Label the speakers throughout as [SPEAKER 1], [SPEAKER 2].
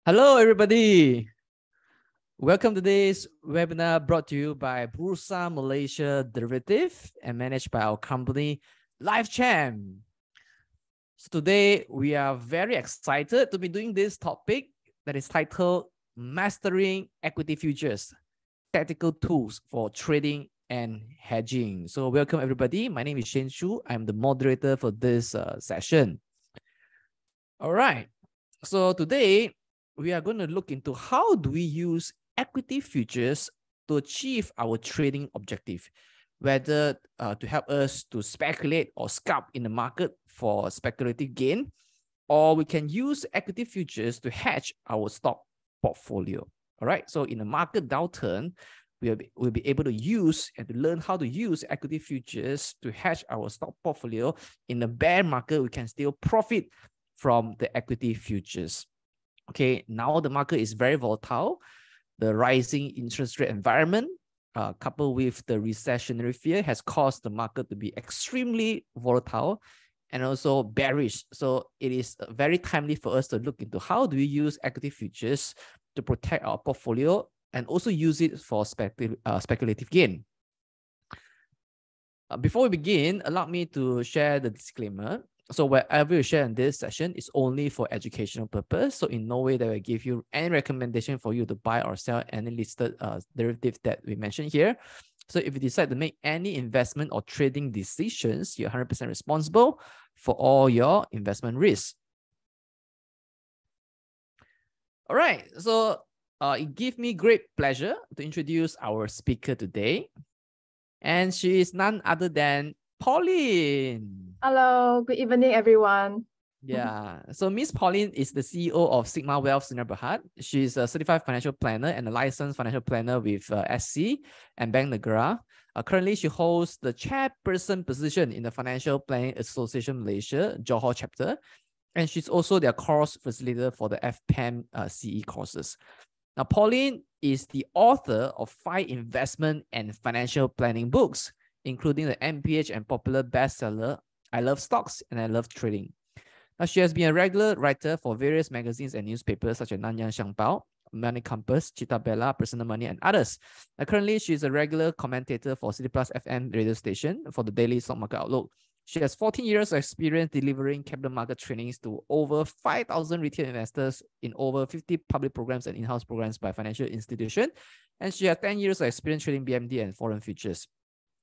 [SPEAKER 1] Hello, everybody. Welcome to today's webinar brought to you by Bursa Malaysia Derivative and managed by our company, LifeChamp. So today, we are very excited to be doing this topic that is titled Mastering Equity Futures, Tactical Tools for Trading and Hedging. So welcome, everybody. My name is Shane Shu. I'm the moderator for this session. All right. So today, we are going to look into how do we use equity futures to achieve our trading objective, whether to help us to speculate or scalp in the market for speculative gain, or we can use equity futures to hedge our stock portfolio. All right. So in a market downturn, we'll be able to use and to learn how to use equity futures to hedge our stock portfolio. In the bear market, we can still profit from the equity futures. Okay, now the market is very volatile. The rising interest rate environment, coupled with the recessionary fear, has caused the market to be extremely volatile and also bearish. So it is very timely for us to look into how do we use equity futures to protect our portfolio and also use it for speculative gain. Before we begin, allow me to share the disclaimer. So whatever we share in this session is only for educational purpose. So in no way that will give you any recommendation for you to buy or sell any listed derivative that we mentioned here. So if you decide to make any investment or trading decisions, you're 100% responsible for all your investment risks. All right. So it gives me great pleasure to introduce our speaker today. And she is none other than Pauline.
[SPEAKER 2] Hello, good evening, everyone.
[SPEAKER 1] Yeah, so Miss Pauline is the CEO of Sigma Wealth Sdn Bhd. She's a certified financial planner and a licensed financial planner with SC and Bank Negara. Currently, she holds the chairperson position in the Financial Planning Association Malaysia, Johor chapter, and she's also their course facilitator for the FBMKLCI courses. Now, Pauline is the author of 5 investment and financial planning books, including the MPH and popular bestseller, I Love Stocks and I Love Trading. Now, she has been a regular writer for various magazines and newspapers such as Nanyang Xiangbao, Money Compass, Chita Bella, Personal Money, and others. Now, currently, she is a regular commentator for City Plus FM radio station for the Daily Stock Market Outlook. She has 14 years of experience delivering capital market trainings to over 5,000 retail investors in over 50 public programs and in-house programs by financial institutions. And she has 10 years of experience trading BMD and foreign futures.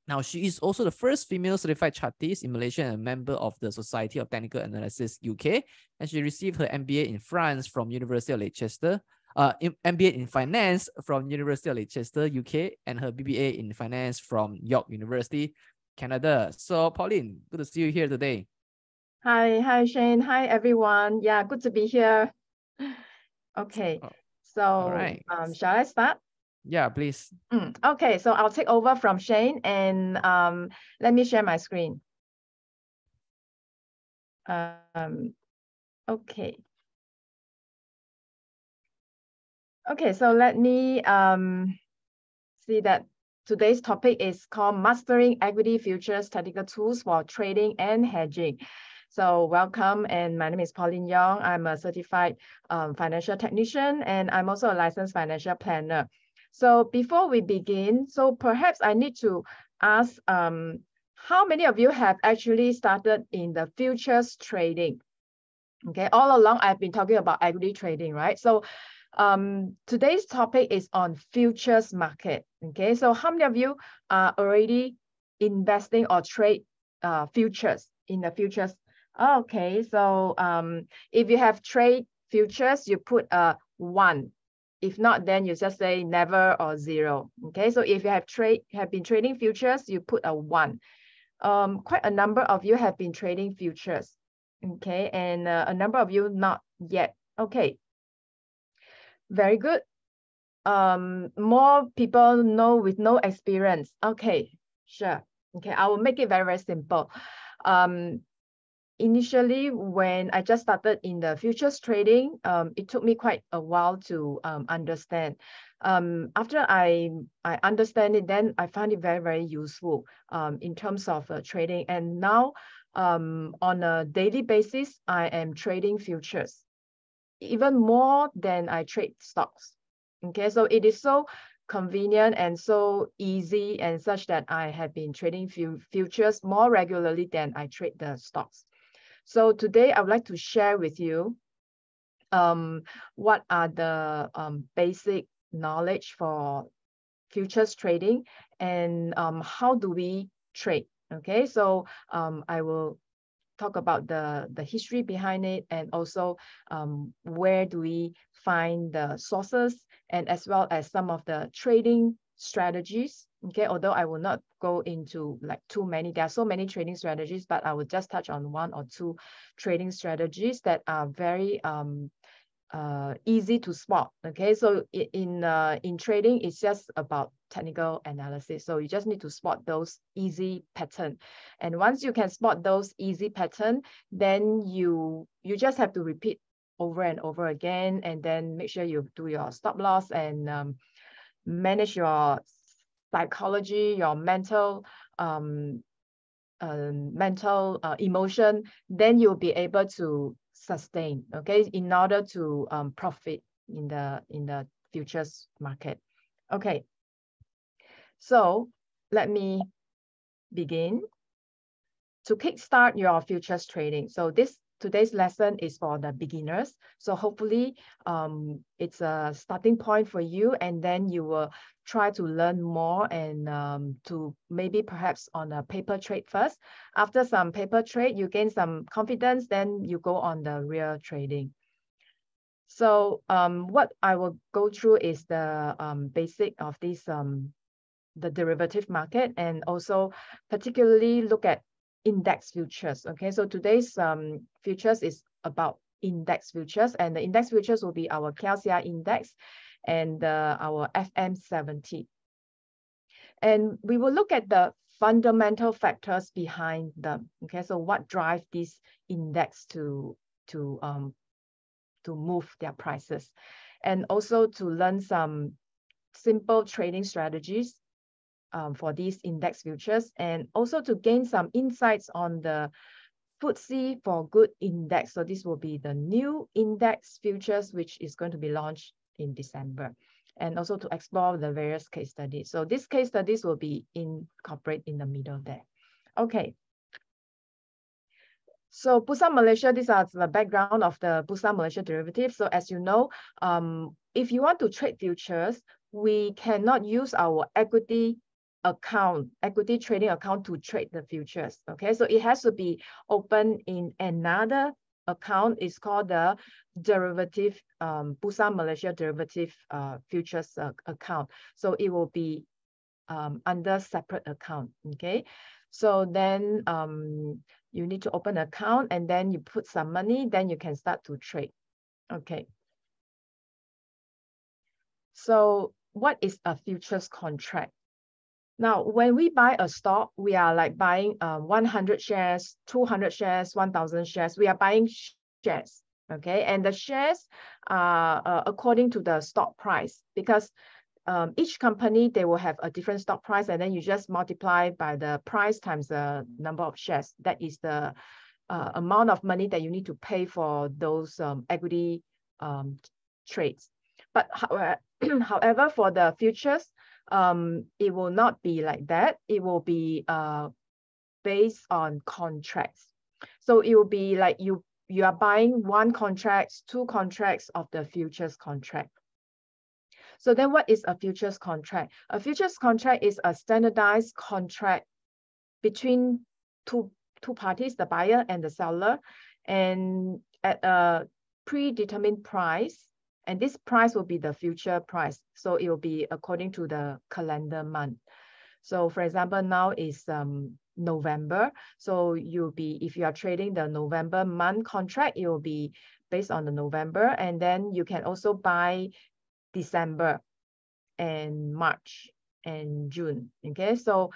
[SPEAKER 1] Now, she is also the first female certified chartist in Malaysia and a member of the Society of Technical Analysis UK. And she received her MBA in France from University of Leicester, MBA in Finance from University of Leicester, UK, and her BBA in Finance from York University, Canada. So, Pauline, good to see you here today.
[SPEAKER 2] Hi, Shane. Hi, everyone. Yeah, good to be here. Okay, so
[SPEAKER 1] all right.
[SPEAKER 2] Shall I start?
[SPEAKER 1] Yeah, please.
[SPEAKER 2] Okay, so I'll take over from Shane and let me share my screen. Okay. Okay, so let me see that today's topic is called Mastering Equity Futures Tactical Tools for Trading and Hedging. So welcome, and my name is Pauline Yong. I'm a certified financial technician, and I'm also a licensed financial planner. So before we begin, so perhaps I need to ask, how many of you have actually started in the futures trading? Okay, all along I've been talking about equity trading, right? So today's topic is on futures market. Okay, so how many of you are already investing or trade futures in the futures? Okay, so if you have trade futures, you put a 1. If not, then you just say never or 0. Okay, so if you have been trading futures, you put a 1. Quite a number of you have been trading futures. Okay, and a number of you not yet. Okay, very good. More people know with no experience. Okay, sure. Okay, I will make it very, very simple. Initially, when I just started in the futures trading, it took me quite a while to understand. After I understand it, then I found it very, very useful in terms of trading. And now on a daily basis, I am trading futures. even more than I trade stocks. Okay, so it is so convenient and so easy and such that I have been trading futures more regularly than I trade the stocks. So today I would like to share with you what are the basic knowledge for futures trading and how do we trade. Okay, so I will talk about the history behind it, and also where do we find the sources, and as well as some of the trading strategies. Okay, although I will not go into like too many, there are so many trading strategies, but I will just touch on one or two trading strategies that are very easy to spot. Okay, so in trading, it's just about technical analysis. So you just need to spot those easy pattern, and once you can spot those easy pattern, then you just have to repeat over and over again, and then make sure you do your stop loss and manage your psychology, your mental emotion. Then you'll be able to sustain, okay, in order to profit in the futures market. Okay, so let me begin to kickstart your futures trading. So today's lesson is for the beginners. So hopefully it's a starting point for you, and then you will try to learn more and to maybe perhaps on a paper trade first. After some paper trade, you gain some confidence, then you go on the real trading. So what I will go through is the basic of this the derivative market, and also particularly look at index futures. Okay, so today's futures is about index futures, and the index futures will be our KLCI index and our FM70. And we will look at the fundamental factors behind them. Okay, so what drives this index to move their prices, and also to learn some simple trading strategies for these index futures, and also to gain some insights on the FTSE for Good index. So this will be the new index futures, which is going to be launched in December, and also to explore the various case studies. So these case studies will be incorporated in the middle there. Okay. So Bursa Malaysia, these are the background of the Bursa Malaysia derivative. So as you know, if you want to trade futures, we cannot use our equity trading account to trade the futures. Okay, so it has to be open in another account. It's called the derivative Bursa Malaysia derivative futures account. So it will be under separate account. Okay, so then you need to open an account, and then you put some money, then you can start to trade. Okay, so what is a futures contract? Now, when we buy a stock, we are like buying 100 shares, 200 shares, 1,000 shares. We are buying shares, okay? And the shares are according to the stock price, because each company, they will have a different stock price, and then you just multiply by the price times the number of shares. That is the amount of money that you need to pay for those equity trades. But however, for the futures, it will not be like that. It will be based on contracts. So it will be like you are buying one contract, two contracts of the futures contract. So then what is a futures contract? A futures contract is a standardized contract between two parties, the buyer and the seller, and at a predetermined price. And this price will be the future price. So it will be according to the calendar month. So for example, now is November. So you'll be, if you are trading the November month contract, it will be based on the November. And then you can also buy December and March and June. Okay, so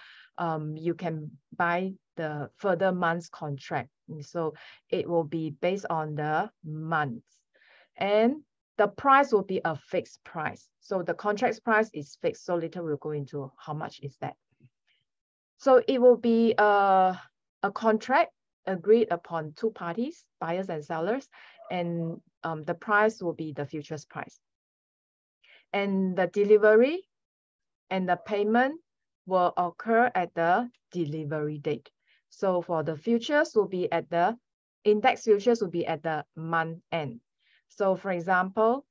[SPEAKER 2] you can buy the further months contract. So it will be based on the months. And the price will be a fixed price. So the contract's price is fixed. So later we'll go into how much is that. So it will be a contract agreed upon two parties, buyers and sellers, and the price will be the futures price. And the delivery and the payment will occur at the delivery date. So for the futures will be at the index futures will be at the month end. So for example,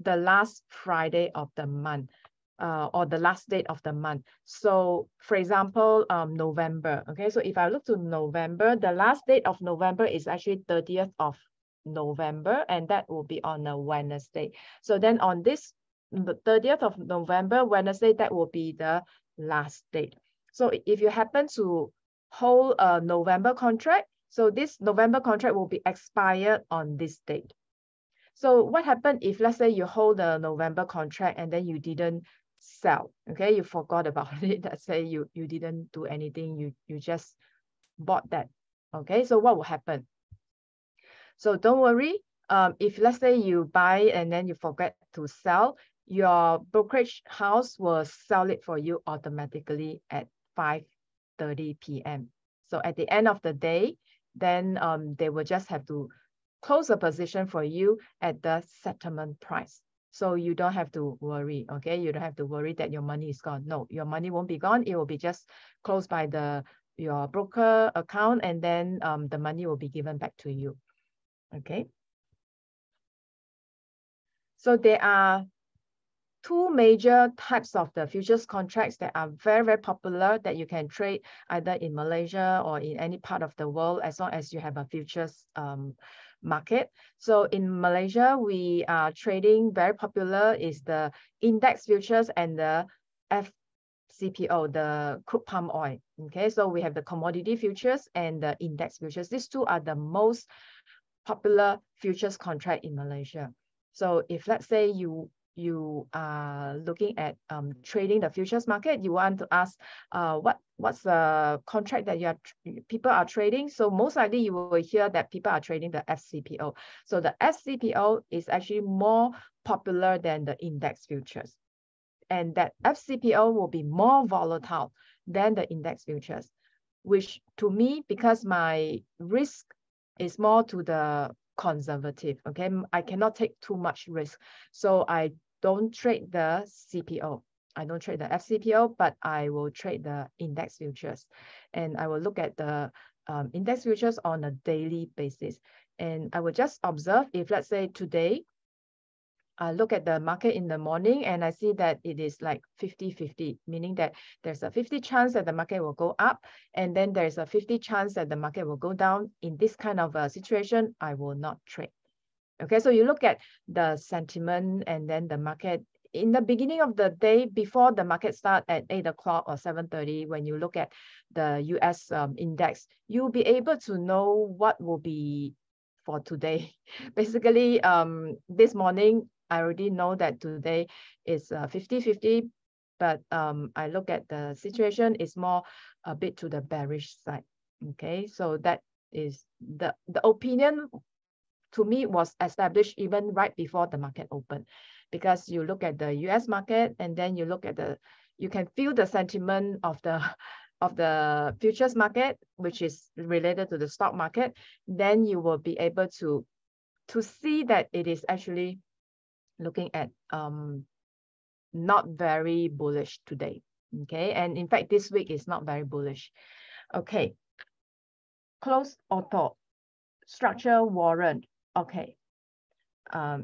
[SPEAKER 2] the last Friday of the month, or the last date of the month. So for example, November. Okay, so if I look to November, the last date of November is actually 30th of November, and that will be on a Wednesday. So then on this the 30th of November, Wednesday, that will be the last date. So if you happen to hold a November contract, so this November contract will be expired on this date. So what happened if, let's say, you hold a November contract and then you didn't sell, okay? You forgot about it. Let's say you didn't do anything, you just bought that, okay? So what will happen? So don't worry. If, let's say, you buy and then you forget to sell, your brokerage house will sell it for you automatically at 5:30 p.m. So at the end of the day, then they will just have to close a position for you at the settlement price. So you don't have to worry, okay? You don't have to worry that your money is gone. No, your money won't be gone. It will be just closed by your broker account, and then the money will be given back to you, okay? So there are two major types of the futures contracts that are very, very popular that you can trade either in Malaysia or in any part of the world as long as you have a futures market. So in Malaysia, we are trading very popular is the index futures and the FCPO, the crude palm oil. Okay, so we have the commodity futures and the index futures. These two are the most popular futures contract in Malaysia. So if, let's say, you are looking at trading the futures market, you want to ask what's the contract that people are trading. So most likely you will hear that people are trading the FCPO. So the FCPO is actually more popular than the index futures, and that FCPO will be more volatile than the index futures, which to me, because my risk is more to the conservative, okay? I cannot take too much risk. So I don't trade the CPO. I don't trade the FCPO, but I will trade the index futures. And I will look at the index futures on a daily basis. And I will just observe if, let's say, today, I look at the market in the morning and I see that it is like 50-50, meaning that there's a 50 chance that the market will go up, and then there's a 50 chance that the market will go down. In this kind of a situation, I will not trade. Okay, so you look at the sentiment and then the market in the beginning of the day before the market start at 8 o'clock or 7:30, when you look at the US index, you'll be able to know what will be for today. Basically, this morning, I already know that today is 50-50, but I look at the situation is more a bit to the bearish side. Okay, so that is the opinion to me was established even right before the market opened, because you look at the US market and then you look at you can feel the sentiment of the futures market, which is related to the stock market. Then you will be able to see that it is actually looking at not very bullish today. Okay, and in fact this week is not very bullish. Okay, close auto, structure warrant. Okay,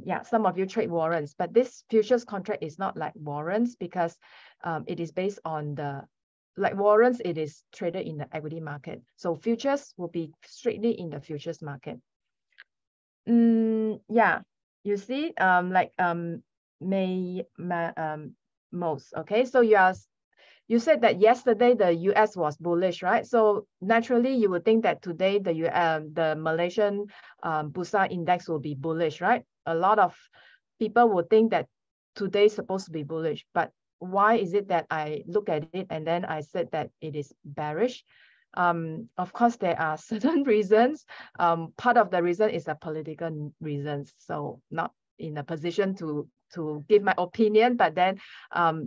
[SPEAKER 2] yeah, some of you trade warrants, but this futures contract is not like warrants, because it is based on like warrants, it is traded in the equity market. So futures will be strictly in the futures market. Yeah, you see, most. Okay, so you said that yesterday the US was bullish, right? So naturally you would think that today the Malaysian Bursa index will be bullish, right? A lot of people would think that today is supposed to be bullish, but why is it that I look at it and then I said that it is bearish? Of course, there are certain reasons. Part of the reason is a political reasons. So not in a position to give my opinion, but then,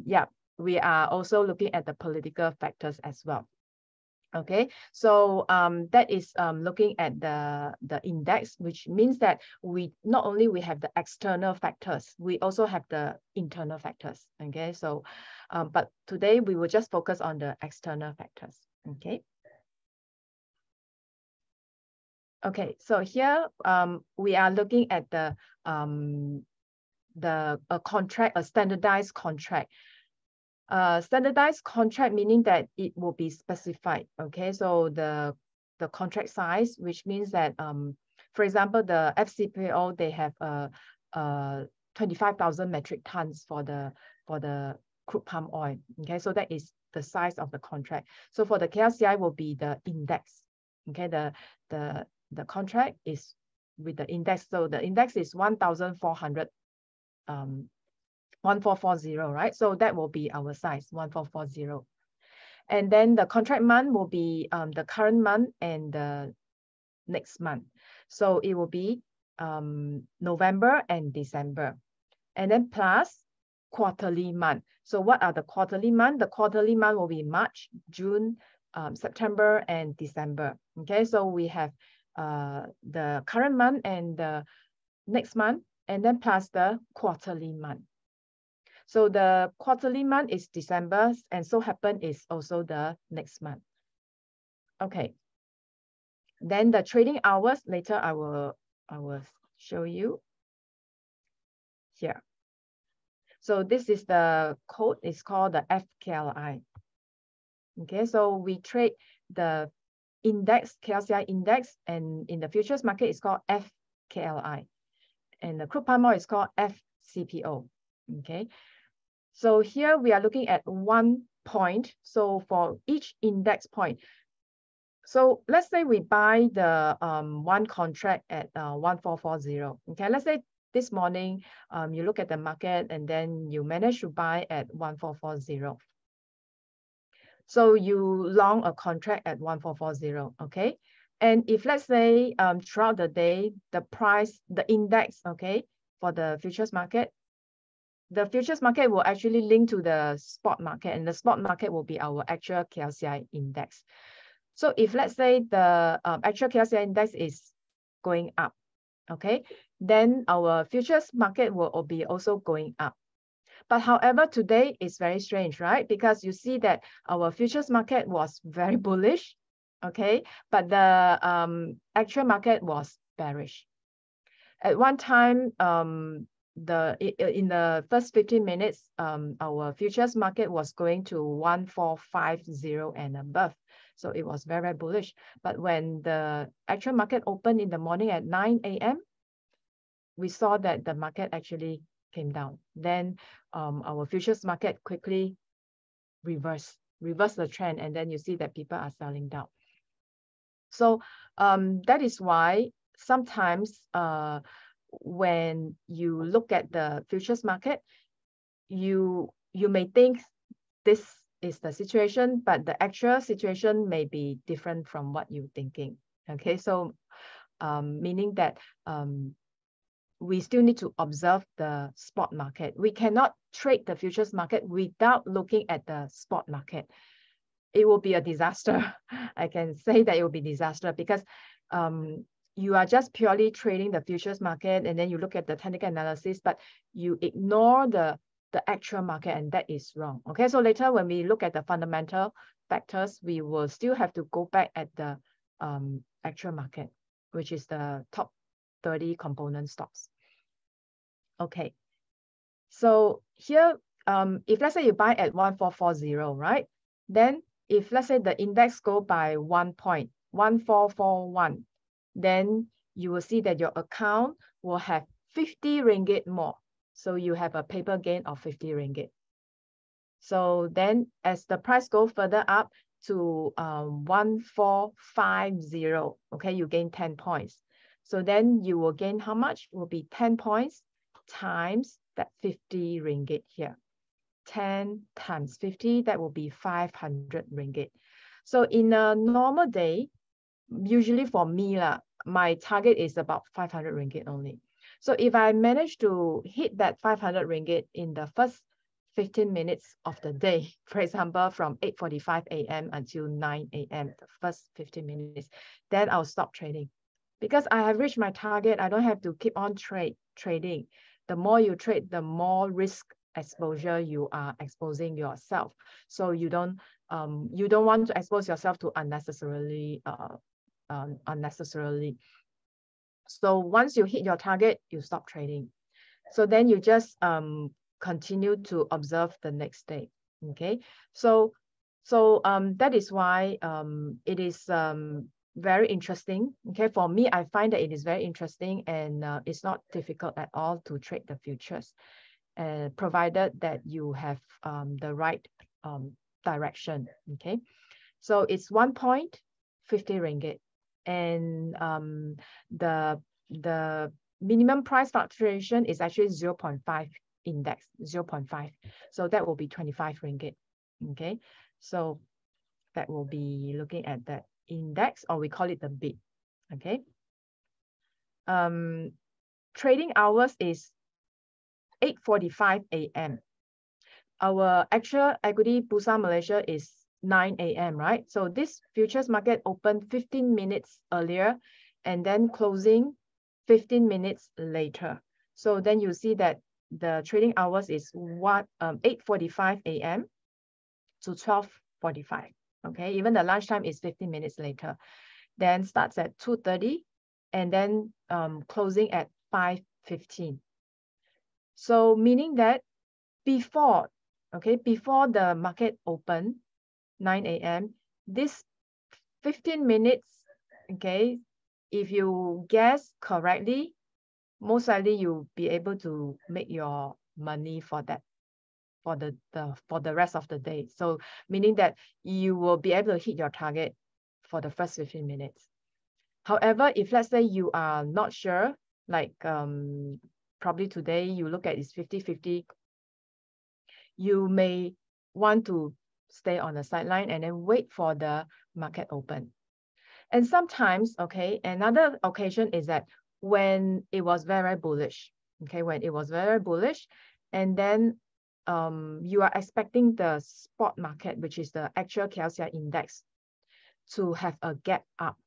[SPEAKER 2] yeah, we are also looking at the political factors as well. Okay, so that is looking at the index, which means that we not only we have the external factors, we also have the internal factors. Okay, so but today we will just focus on the external factors. Okay. Okay, so here we are looking at the contract, a standardized contract. Standardized contract meaning that it will be specified. Okay, so the contract size, which means that for example, the FCPO, they have 25,000 metric tons for the crude palm oil. Okay, so that is the size of the contract. So for the KLCI will be the index. Okay, the contract is with the index. So the index is 1,400 1440, right? So that will be our size, 1440. And then the contract month will be the current month and the next month. So it will be November and December. And then plus quarterly month. So what are the quarterly month? The quarterly month will be March, June, September, and December. Okay, so we have the current month and the next month, and then plus the quarterly month. So the quarterly month is December, and so happen is also the next month. Okay. Then the trading hours, later I will show you here. So this is the code, it's called the FKLI. Okay, so we trade the index, KLCI index, and in the futures market it's called FKLI. And the crude palm oil is called FCPO. Okay. So here we are looking at 1 point. So for each index point, so let's say we buy the one contract at 1440. Okay, let's say this morning you look at the market and then you manage to buy at 1440. So you long a contract at 1440. Okay, and if let's say throughout the day the price, the index, okay, for the futures market, the futures market will actually link to the spot market, and the spot market will be our actual KLCI index. So if let's say the actual KLCI index is going up, okay, then our futures market will be also going up. But however, today is very strange, right? Because you see that our futures market was very bullish, okay, but the actual market was bearish. At one time, in the first 15 minutes, our futures market was going to 1450 and above. So it was very, very bullish. But when the actual market opened in the morning at 9 a.m., we saw that the market actually came down. Then our futures market quickly reversed the trend. And then you see that people are selling down. So that is why sometimes when you look at the futures market, you may think this is the situation, but the actual situation may be different from what you're thinking. Okay, so meaning that we still need to observe the spot market. We cannot trade the futures market without looking at the spot market. It will be a disaster. I can say that it will be a disaster because you are just purely trading the futures market and then you look at the technical analysis, but you ignore the actual market, and that is wrong. Okay, so later when we look at the fundamental factors, we will still have to go back at the actual market, which is the top 30 component stocks. Okay, so here, if let's say you buy at 1440, right? Then if let's say the index go by 1 point, 1441, then you will see that your account will have 50 ringgit more. So you have a paper gain of 50 ringgit. So then as the price go further up to 1450, okay, you gain 10 points. So then you will gain how much? Will be 10 points times that 50 ringgit here. 10 times 50, that will be 500 ringgit. So in a normal day, usually for me, my target is about 500 ringgit only. So if I manage to hit that 500 ringgit in the first 15 minutes of the day, for example, from 8:45 a.m. until 9 a.m., the first 15 minutes, then I'll stop trading. Because I have reached my target, I don't have to keep on trading. The more you trade, the more risk exposure you are exposing yourself. So you don't want to expose yourself to unnecessarily. So once you hit your target, you stop trading. So then you just continue to observe the next day. Okay, so that is why it is very interesting. Okay, for me, I find that it is very interesting, and it's not difficult at all to trade the futures, provided that you have the right direction. Okay, so it's 1.50 ringgit, and the minimum price fluctuation is actually 0.5 index, 0.5. So that will be 25 ringgit. Okay, so that will be looking at that index, or we call it the bid. Okay. Trading hours is 8:45 a.m. Our actual equity Bursa Malaysia is 9 a.m., right? So this futures market opened 15 minutes earlier and then closing 15 minutes later. So then you see that the trading hours is 8:45 a.m. to 12:45. Okay, even the lunchtime is 15 minutes later. Then starts at 2:30 and then closing at 5:15. So meaning that before the market open, 9 a.m., this 15 minutes, okay, if you guess correctly, most likely you'll be able to make your money for that, for the rest of the day. So meaning that you will be able to hit your target for the first 15 minutes. However, if let's say you are not sure, like probably today you look at it's 50-50, you may want to stay on the sideline and then wait for the market open. And sometimes, okay, another occasion is that when it was very bullish, okay, when it was very bullish, and then you are expecting the spot market, which is the actual KLCI index, to have a gap up.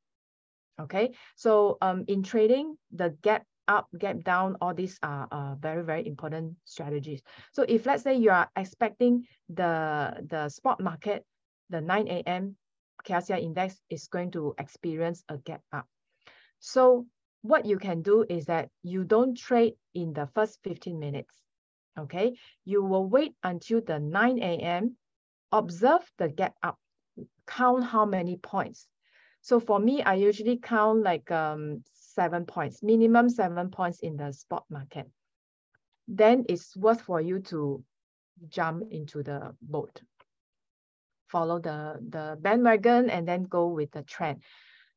[SPEAKER 2] Okay, so in trading, the gap up, gap down, all these are very, very important strategies. So if let's say you are expecting the spot market, the 9 a.m. KLCI index is going to experience a gap up. So what you can do is that you don't trade in the first 15 minutes. Okay, you will wait until the 9 a.m., observe the gap up, count how many points. So for me, I usually count like 7 points, minimum 7 points in the spot market. Then it's worth for you to jump into the boat, follow the bandwagon, and then go with the trend.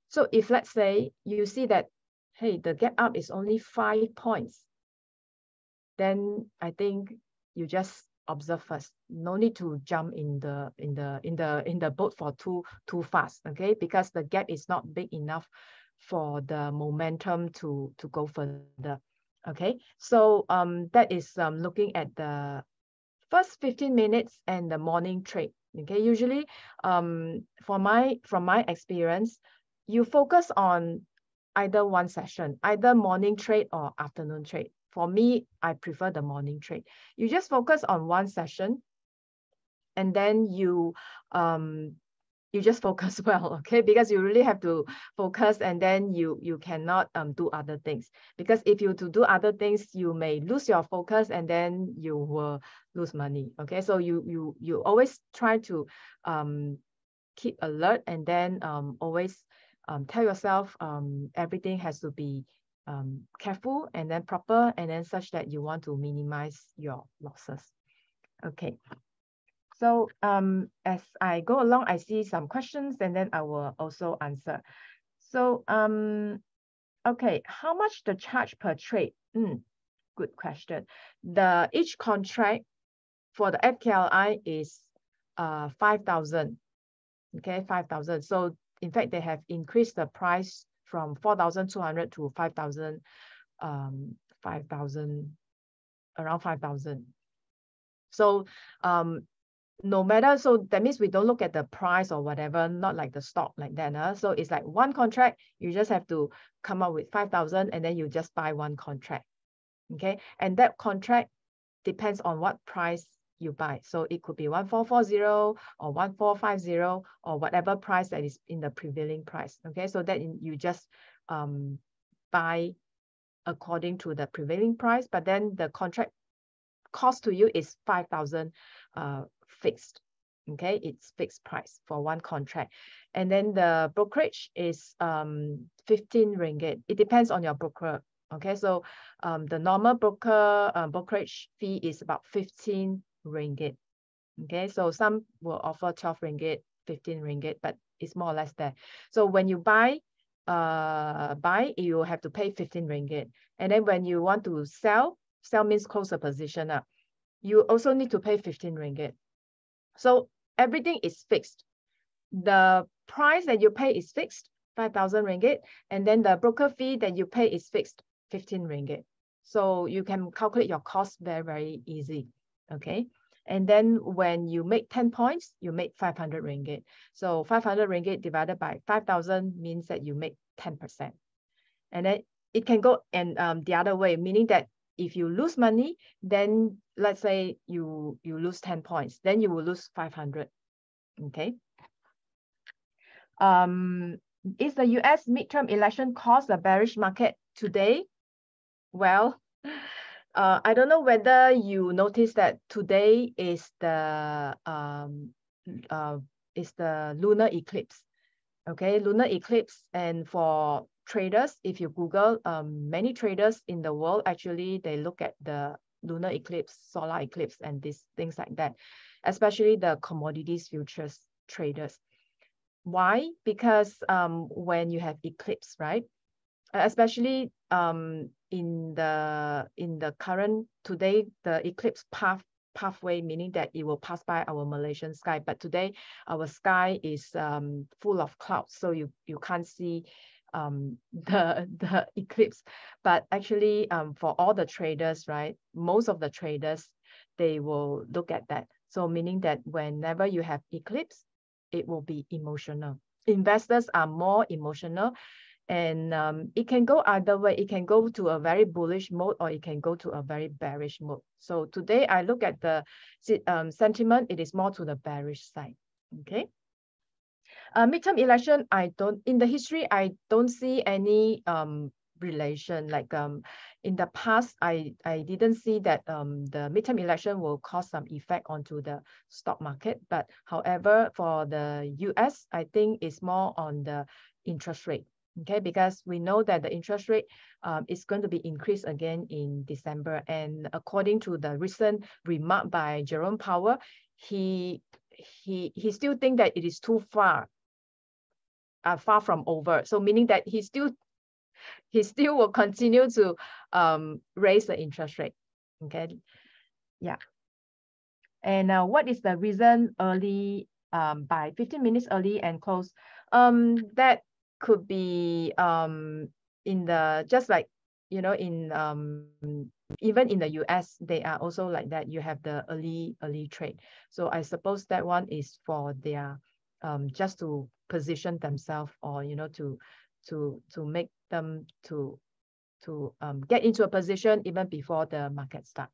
[SPEAKER 2] So if let's say you see that, hey, the gap up is only 5 points, then I think you just observe first. No need to jump in the boat for too fast, okay? Because the gap is not big enough for the momentum to go further. Okay, so that is looking at the first 15 minutes and the morning trade. Okay, usually from my experience, you focus on either one session, either morning trade or afternoon trade. For me, I prefer the morning trade. You just focus on one session, and then you just focus well, okay? Because you really have to focus, and then you cannot do other things. Because if you do other things, you may lose your focus, and then you will lose money, okay? So you always try to keep alert, and then always tell yourself everything has to be careful and then proper, and then such that you want to minimize your losses. Okay. So as I go along, I see some questions, and then I will also answer. So okay, how much the charge per trade? Good question. Each contract for the FKLI is 5,000. Okay, 5,000. So in fact, they have increased the price from 4,200 to 5,000, around 5,000. So no matter, so that means we don't look at the price or whatever, not like the stock like that. So it's like one contract, you just have to come up with 5,000 and then you just buy one contract. Okay, and that contract depends on what price you buy. So it could be 1440 or 1450 or whatever price that is in the prevailing price. Okay, so that you just buy according to the prevailing price, but then the contract cost to you is 5,000 fixed. Okay, it's fixed price for one contract. And then the brokerage is 15 ringgit. It depends on your broker. Okay, so the normal brokerage fee is about 15 ringgit. Okay, so some will offer 12 ringgit, 15 ringgit, but it's more or less there. So when you buy, you have to pay 15 ringgit. And then when you want to sell means close a position up, you also need to pay 15 ringgit. So everything is fixed. The price that you pay is fixed, 5,000 ringgit, and then the broker fee that you pay is fixed, 15 ringgit. So you can calculate your cost very, very easy. Okay. And then when you make 10 points, you make 500 ringgit. So 500 ringgit divided by 5,000 means that you make 10%. And then it can go and the other way, meaning that if you lose money, then let's say you lose 10 points, then you will lose 500. Okay. Is the US midterm election cause a bearish market today? Well, I don't know whether you noticed that today is the lunar eclipse. Okay, lunar eclipse. And for traders, if you Google, many traders in the world, actually, they look at the lunar eclipse, solar eclipse, and these things like that, especially the commodities futures traders. Why? Because when you have eclipse, right? Especially in the current today, the eclipse pathway, meaning that it will pass by our Malaysian sky. But today our sky is full of clouds, so you can't see the eclipse. But actually for all the traders, right, most of the traders, they will look at that. So meaning that whenever you have eclipse, it will be emotional. Investors are more emotional. And it can go either way. It can go to a very bullish mode, or it can go to a very bearish mode. So today I look at the sentiment, it is more to the bearish side. Okay. Midterm election, in the history, I don't see any relation. Like in the past, I didn't see that the midterm election will cause some effect onto the stock market. But however, for the US, I think it's more on the interest rate. Okay, because we know that the interest rate is going to be increased again in December. And according to the recent remark by Jerome Powell, he still think that it is too far from over. So meaning that he still will continue to raise the interest rate. Okay, yeah. And what is the reason early by 15 minutes early and close? That could be in the, just like, you know, in even in the US, they are also like that. You have the early trade. So I suppose that one is for their just to position themselves, or you know, to make them to get into a position even before the market start,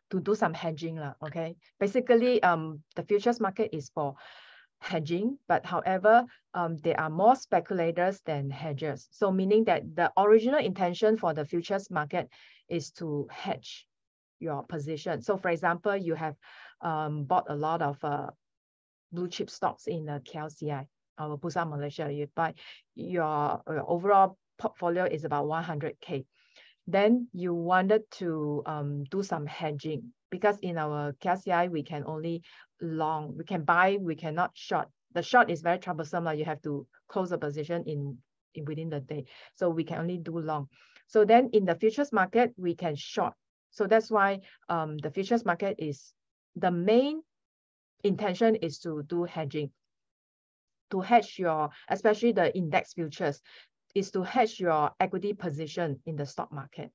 [SPEAKER 2] to do some hedging lah. Okay, basically the futures market is for hedging, but however, there are more speculators than hedgers. So meaning that the original intention for the futures market is to hedge your position. So for example, you have bought a lot of blue chip stocks in the KLCI, our Bursa Malaysia. You buy your overall portfolio is about 100K. Then you wanted to do some hedging, because in our KLCI, we can only long, we can buy, we cannot short. The short is very troublesome. You have to close a position within the day. So we can only do long. So then in the futures market, we can short. So that's why the futures market is, the main intention is to do hedging, to hedge your, especially the index futures, is to hedge your equity position in the stock market.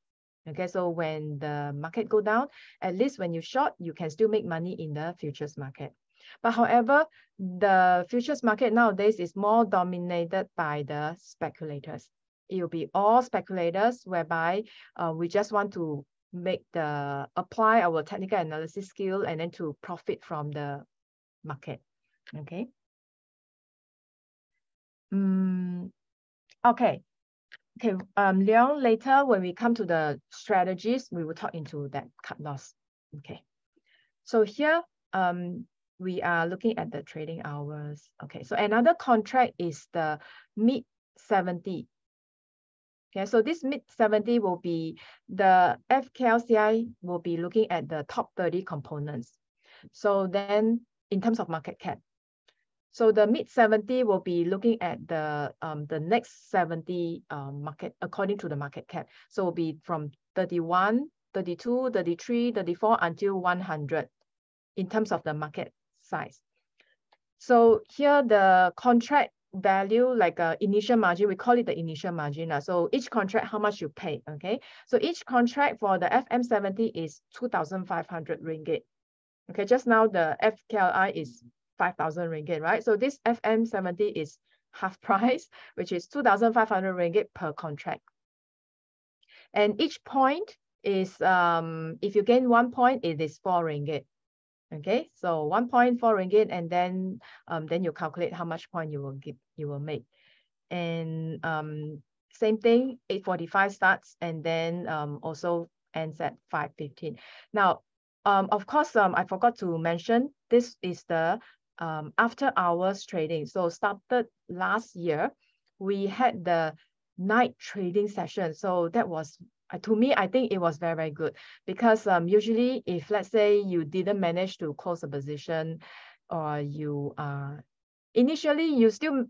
[SPEAKER 2] Okay, so when the market go down, at least when you short, you can still make money in the futures market. But however, the futures market nowadays is more dominated by the speculators. It will be all speculators whereby we just want to apply our technical analysis skill and then to profit from the market. Okay. Okay. Okay, Leon, later when we come to the strategies, we will talk into that cut loss. Okay. So here, we are looking at the trading hours. Okay, so another contract is the mid 70. Okay, so this mid 70 will be the FKLCI will be looking at the top 30 components. So then in terms of market cap, so the mid 70 will be looking at the next 70 market according to the market cap. So it will be from 31, 32, 33, 34 until 100 in terms of the market size. So here the contract value, like initial margin, we call it the initial margin. So each contract, how much you pay, okay? So each contract for the FM70 is 2,500 ringgit. Okay, just now the FKLI is 5,000 ringgit, right? So this FM70 is half price, which is 2,500 ringgit per contract. And each point is, if you gain 1 point, it is 4 ringgit. Okay, so 1.4 ringgit, and then you calculate how much point you will make. And same thing, 8:45 starts, and then also ends at 5:15. Now, of course, I forgot to mention, this is the after hours trading. So started last year, we had the night trading session. So that was, to me, I think it was very, very good, because usually if, let's say, you didn't manage to close a position, or you initially you still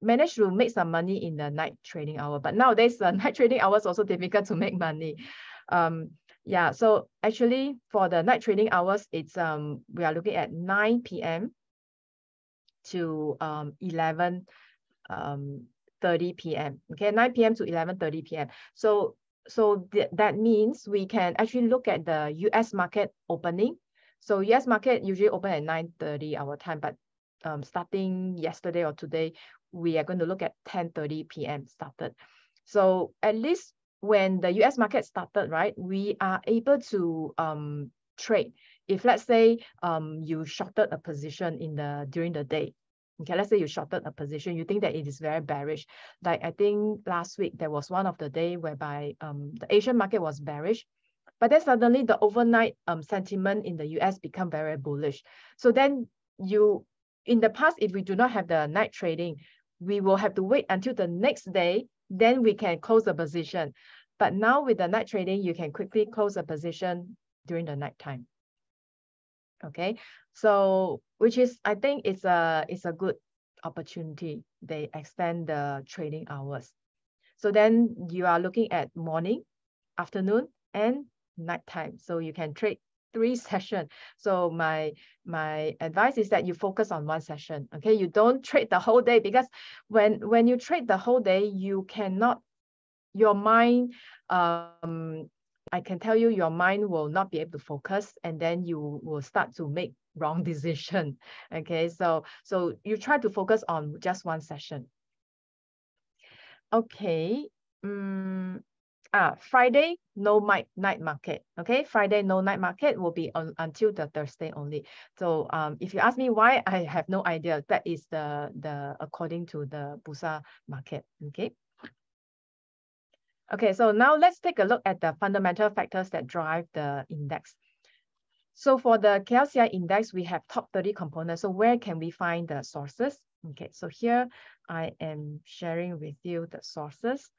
[SPEAKER 2] manage to make some money in the night trading hour, but nowadays the night trading hours also difficult to make money. Yeah, so actually for the night trading hours, it's we are looking at 9 p.m. to 11:30 p.m. Okay, 9 p.m. to 11:30 p.m. So that means we can actually look at the US market opening. So US market usually open at 9:30 our time, but starting yesterday or today, we are going to look at 10:30 p.m. started. So at least when the US market started, right, we are able to trade. If, let's say, you shorted a position during the day. Okay, let's say you shorted a position, you think that it is very bearish. Like I think last week there was one of the day whereby the Asian market was bearish, but then suddenly the overnight sentiment in the US become very bullish. So then in the past, if we do not have the night trading, we will have to wait until the next day, then we can close the position. But now with the night trading, you can quickly close a position during the night time. Okay, so which is, I think it's a good opportunity. They extend the trading hours. So then you are looking at morning, afternoon, and nighttime. So you can trade 3 sessions. So my advice is that you focus on 1 session. Okay, you don't trade the whole day, because when you trade the whole day, you cannot, your mind, I can tell you, your mind will not be able to focus, and then you will start to make wrong decision. Okay, so you try to focus on just 1 session. Okay. Friday, no night market. Okay, Friday, no night market will be until the Thursday only. So if you ask me why, I have no idea. That is the according to the Bursa market. Okay. Okay, so now let's take a look at the fundamental factors that drive the index. So for the KLCI index, we have top 30 components. So where can we find the sources? Okay, so here I am sharing with you the sources.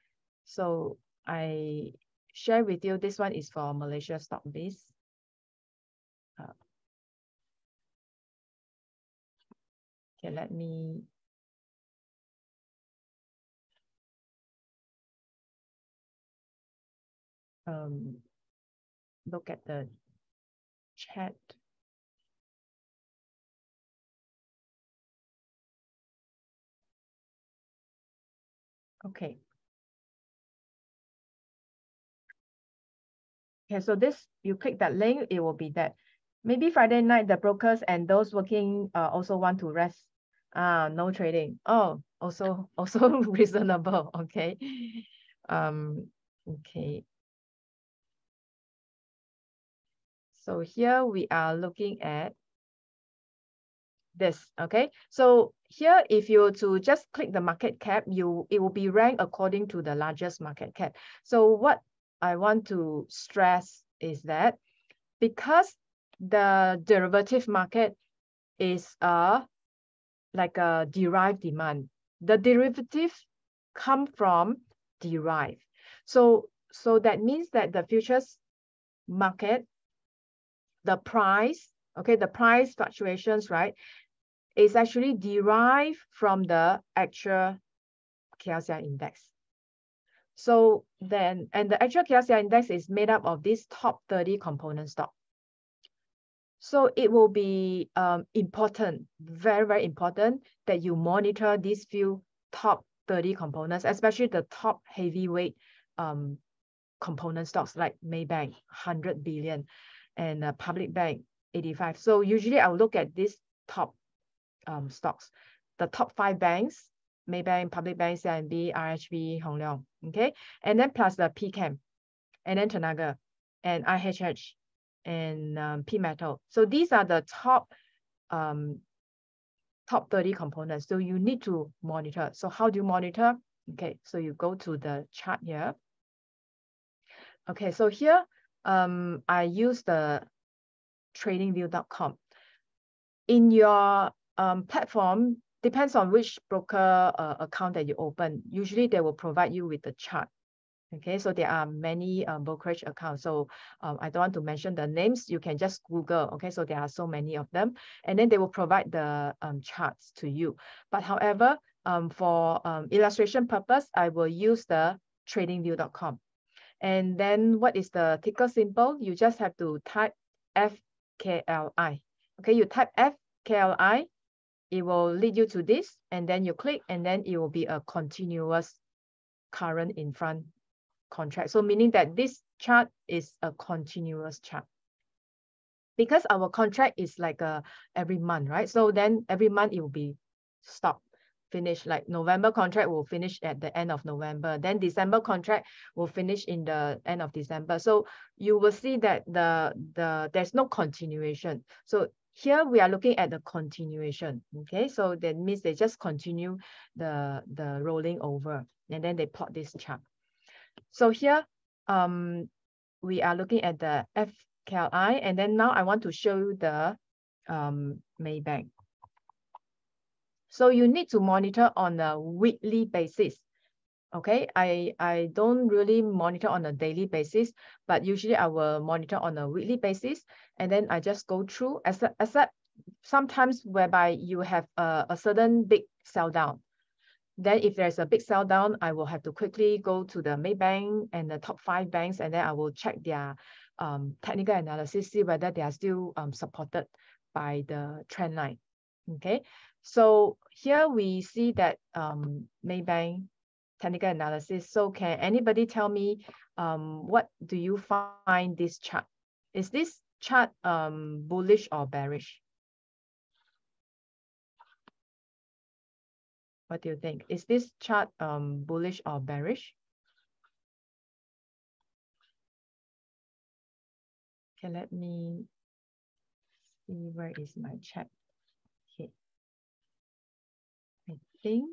[SPEAKER 2] So I share with you, this one is for Malaysia stock base. Okay, let me look at the chat. Okay. Okay, so this, you click that link, it will be that. Maybe Friday night, the brokers and those working also want to rest. No trading. Oh, also reasonable. Okay. Okay. So here we are looking at this. Okay. So here, if you to just click the market cap, it will be ranked according to the largest market cap. So what I want to stress is that because the derivative market is like a derived demand, the derivative come from derived. So that means that the futures market, the price, okay, the price fluctuations, right, is actually derived from the actual KLCI index. So then, and the actual KLCI index is made up of these top 30 component stock. So it will be important, very, very important that you monitor these few top 30 components, especially the top heavyweight component stocks like Maybank, 100 billion, and Public Bank, 85. So usually I'll look at these top stocks, the top 5 banks, Maybank, Public Bank, CIMB, RHB, Hong Leong, okay? And then plus the PCAM, and then Tenaga, and IHH, and P Metal. So these are the top 30 components. So you need to monitor. So how do you monitor? Okay, so you go to the chart here. Okay, so here I use the tradingview.com. In your platform, depends on which broker account that you open. Usually they will provide you with the chart. Okay, so there are many brokerage accounts. So I don't want to mention the names. You can just Google. Okay, so there are so many of them. And then they will provide the charts to you. But however, for illustration purpose, I will use the tradingview.com. And then what is the ticker symbol? You just have to type FKLI. Okay, you type FKLI, it will lead you to this, and then you click, and then it will be a continuous current in front contract. So meaning that this chart is a continuous chart. Because our contract is like every month, right? So then every month it will be stopped, finished. Like November contract will finish at the end of November. Then December contract will finish in the end of December. So you will see that there's no continuation. So here we are looking at the continuation. Okay, so that means they just continue the rolling over, and then they plot this chart. So here we are looking at the FKLI, and then now I want to show you the Maybank. So you need to monitor on a weekly basis. Okay, I don't really monitor on a daily basis, but usually I will monitor on a weekly basis, and then I just go through, except sometimes whereby you have a certain big sell down. Then if there's a big sell down, I will have to quickly go to the Maybank and the top 5 banks, and then I will check their technical analysis, see whether they are still supported by the trend line. Okay, so here we see that Maybank technical analysis. So can anybody tell me what do you find this chart? Is this chart bullish or bearish? What do you think? Is this chart bullish or bearish? Okay, let me see where is my chart. Okay, I think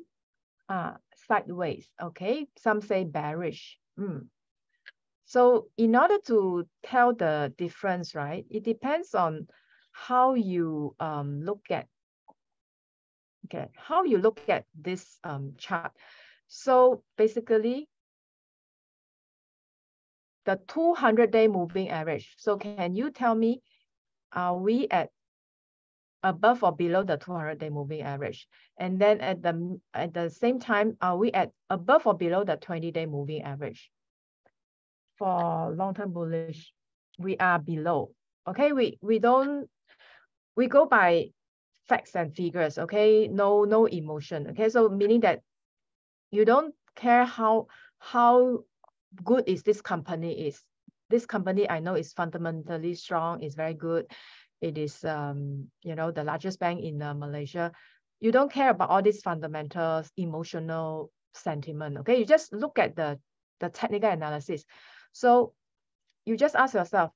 [SPEAKER 2] sideways. Okay, some say bearish. So in order to tell the difference, right, it depends on how you look at this chart. So basically, the 200-day moving average. So can you tell me, are we at above or below the 200-day moving average? And then at the same time, are we at above or below the 20-day moving average? For long-term bullish, we are below. Okay, we go by facts and figures. Okay, no emotion. Okay, so meaning that you don't care how good is this company is. this company I know is fundamentally strong, is very good. It is, you know, the largest bank in Malaysia. You don't care about all these fundamentals, emotional sentiment, okay? You just look at the technical analysis. So you just ask yourself,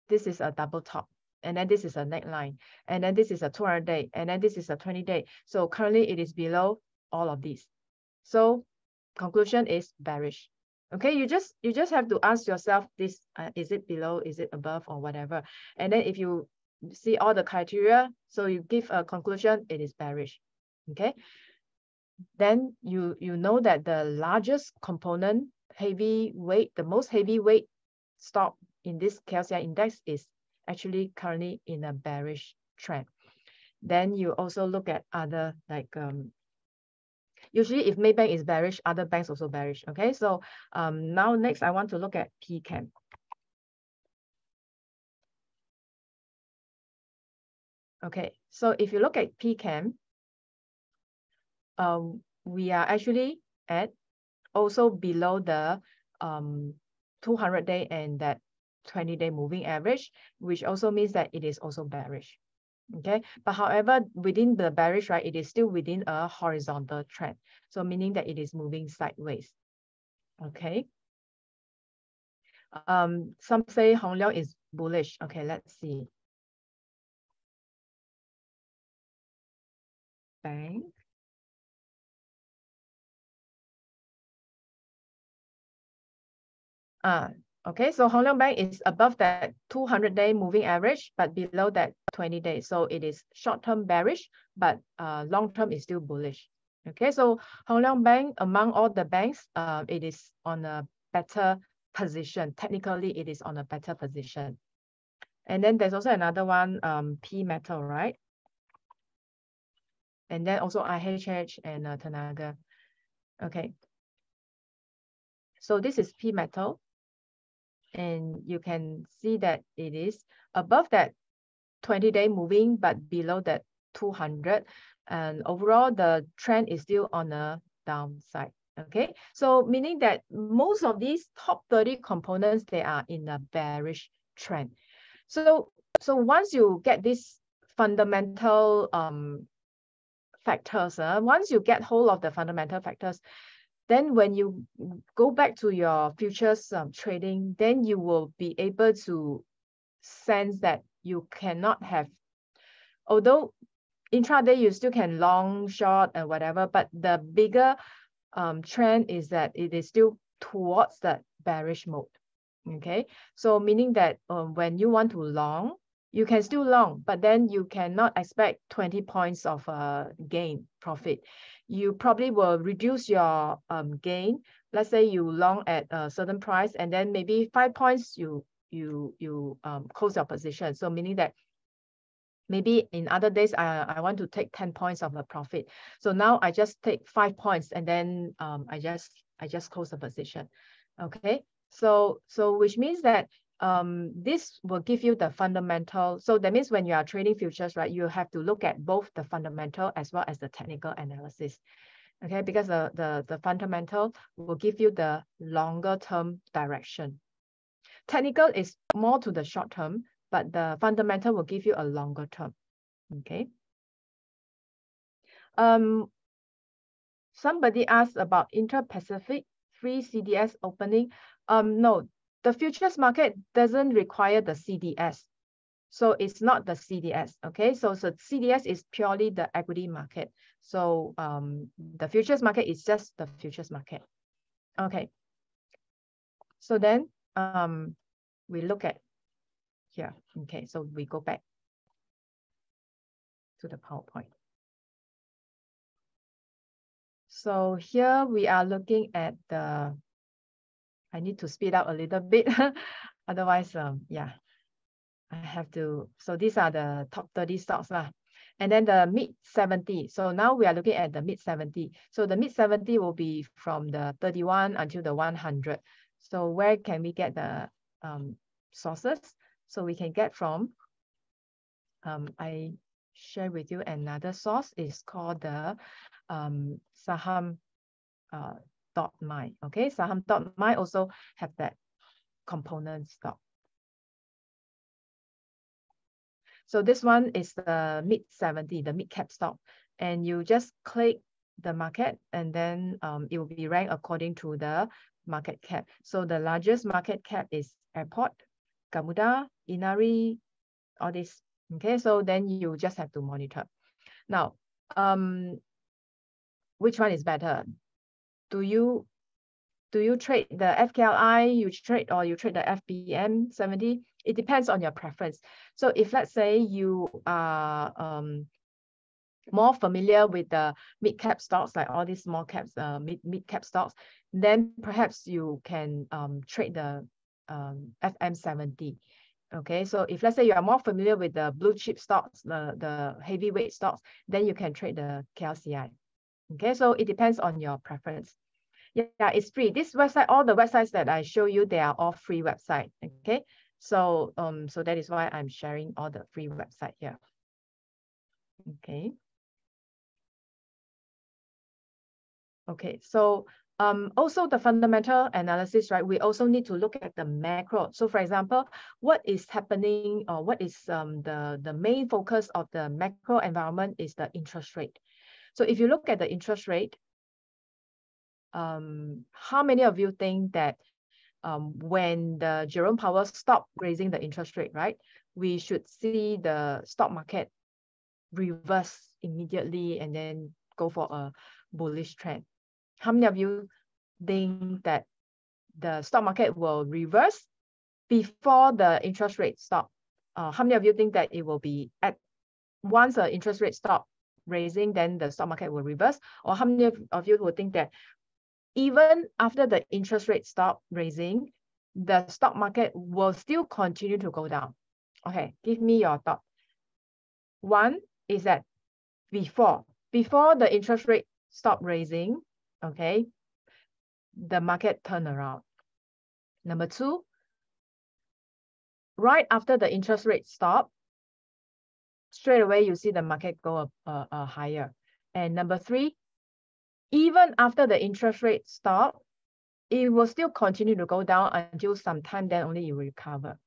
[SPEAKER 2] this is a double top, and then this is a neckline, and then this is a 200-day, and then this is a 20-day. So currently it is below all of these. So conclusion is bearish. Okay, you just have to ask yourself this, is it below, is it above, or whatever. And then if you see all the criteria, so you give a conclusion, it is bearish. Okay, then you know that the largest component, heavyweight, the most heavyweight stock in this KLCI index is actually currently in a bearish trend. Then you also look at other, like usually if Maybank is bearish, other banks also bearish. Okay, so now next I want to look at PCAM. Okay, so if you look at PCAM, we are actually at also below the 200-day and that 20-day moving average, which also means that it is also bearish. Okay, but however, within the bearish, right, it is still within a horizontal trend. So meaning that it is moving sideways. Okay. Some say Hong Leong is bullish. Okay, let's see. Bank. Okay, so Hong Leong Bank is above that 200-day moving average, but below that 20 days. So it is short-term bearish, but long-term is still bullish. Okay, so Hong Leong Bank, among all the banks, it is on a better position. Technically, it is on a better position. And then there's also another one, P Metal, right? And then also IHH and Tenaga. Okay. So this is P Metal. And you can see that it is above that 20-day moving, but below that 200. And overall, the trend is still on the downside. Okay, so meaning that most of these top 30 components, they are in a bearish trend. So once you get these fundamental factors, once you get hold of the fundamental factors, then when you go back to your futures trading, then you will be able to sense that you cannot have, although intraday you still can long, short, and whatever, but the bigger trend is that it is still towards that bearish mode. Okay, so meaning that when you want to long, you can still long, but then you cannot expect 20 points of gain profit. You probably will reduce your gain. Let's say you long at a certain price, and then maybe 5 points you close your position. So meaning that maybe in other days I want to take 10 points of a profit. So now I just take 5 points, and then I just close the position. Okay, so which means that this will give you the fundamental. So that means when you are trading futures, right, you have to look at both the fundamental as well as the technical analysis. Okay, because the fundamental will give you the longer term direction. Technical is more to the short term, but the fundamental will give you a longer term. Okay. Somebody asked about intra-Pacific free CDS opening. No, the futures market doesn't require the CDS. So it's not the CDS, okay? So CDS is purely the equity market. So the futures market is just the futures market. Okay. So then we look at here. Okay, so we go back to the PowerPoint. So here we are looking at the, I need to speed up a little bit. Otherwise, yeah, I have to. So these are the top 30 stocks lah. And then the mid 70. So now we are looking at the mid 70. So the mid 70 will be from the 31 until the 100. So where can we get the sources? So we can get from, I share with you another source. Is called the Saham.my. Okay, Saham.my also have that. component stock. So this one is the mid 70, the mid cap stock. And you just click the market, and then it will be ranked according to the market cap. So the largest market cap is Airport, Gamuda, Inari, all this. Okay, so then you just have to monitor. Now, which one is better? Do you trade the FKLI, you trade the FBM70? It depends on your preference. So if let's say you are more familiar with the mid-cap stocks, like all these small caps, mid-cap stocks, then perhaps you can trade the FM70. Okay, so if let's say you are more familiar with the blue chip stocks, the heavyweight stocks, then you can trade the KLCI. Okay, so it depends on your preference. Yeah, it's free. This website, all the websites that I show you, they are all free website. Okay, so so that is why I'm sharing all the free website here. Okay. Okay, so also the fundamental analysis, right? We also need to look at the macro. So for example, what is happening, or what is the main focus of the macro environment is the interest rate. So if you look at the interest rate, how many of you think that when the Jerome Powell stopped raising the interest rate, right, we should see the stock market reverse immediately and then go for a bullish trend? How many of you think that the stock market will reverse before the interest rate stop? How many of you think that it will be at once the interest rate stop raising, then the stock market will reverse? Or how many of you would think that even after the interest rate stop raising, the stock market will still continue to go down? Okay, give me your thought. One is that before the interest rate stop raising, okay, the market turn around. Number two, right after the interest rate stop, straight away you see the market go up higher. And number three, even after the interest rate stop, it will still continue to go down until some time, then only you recover.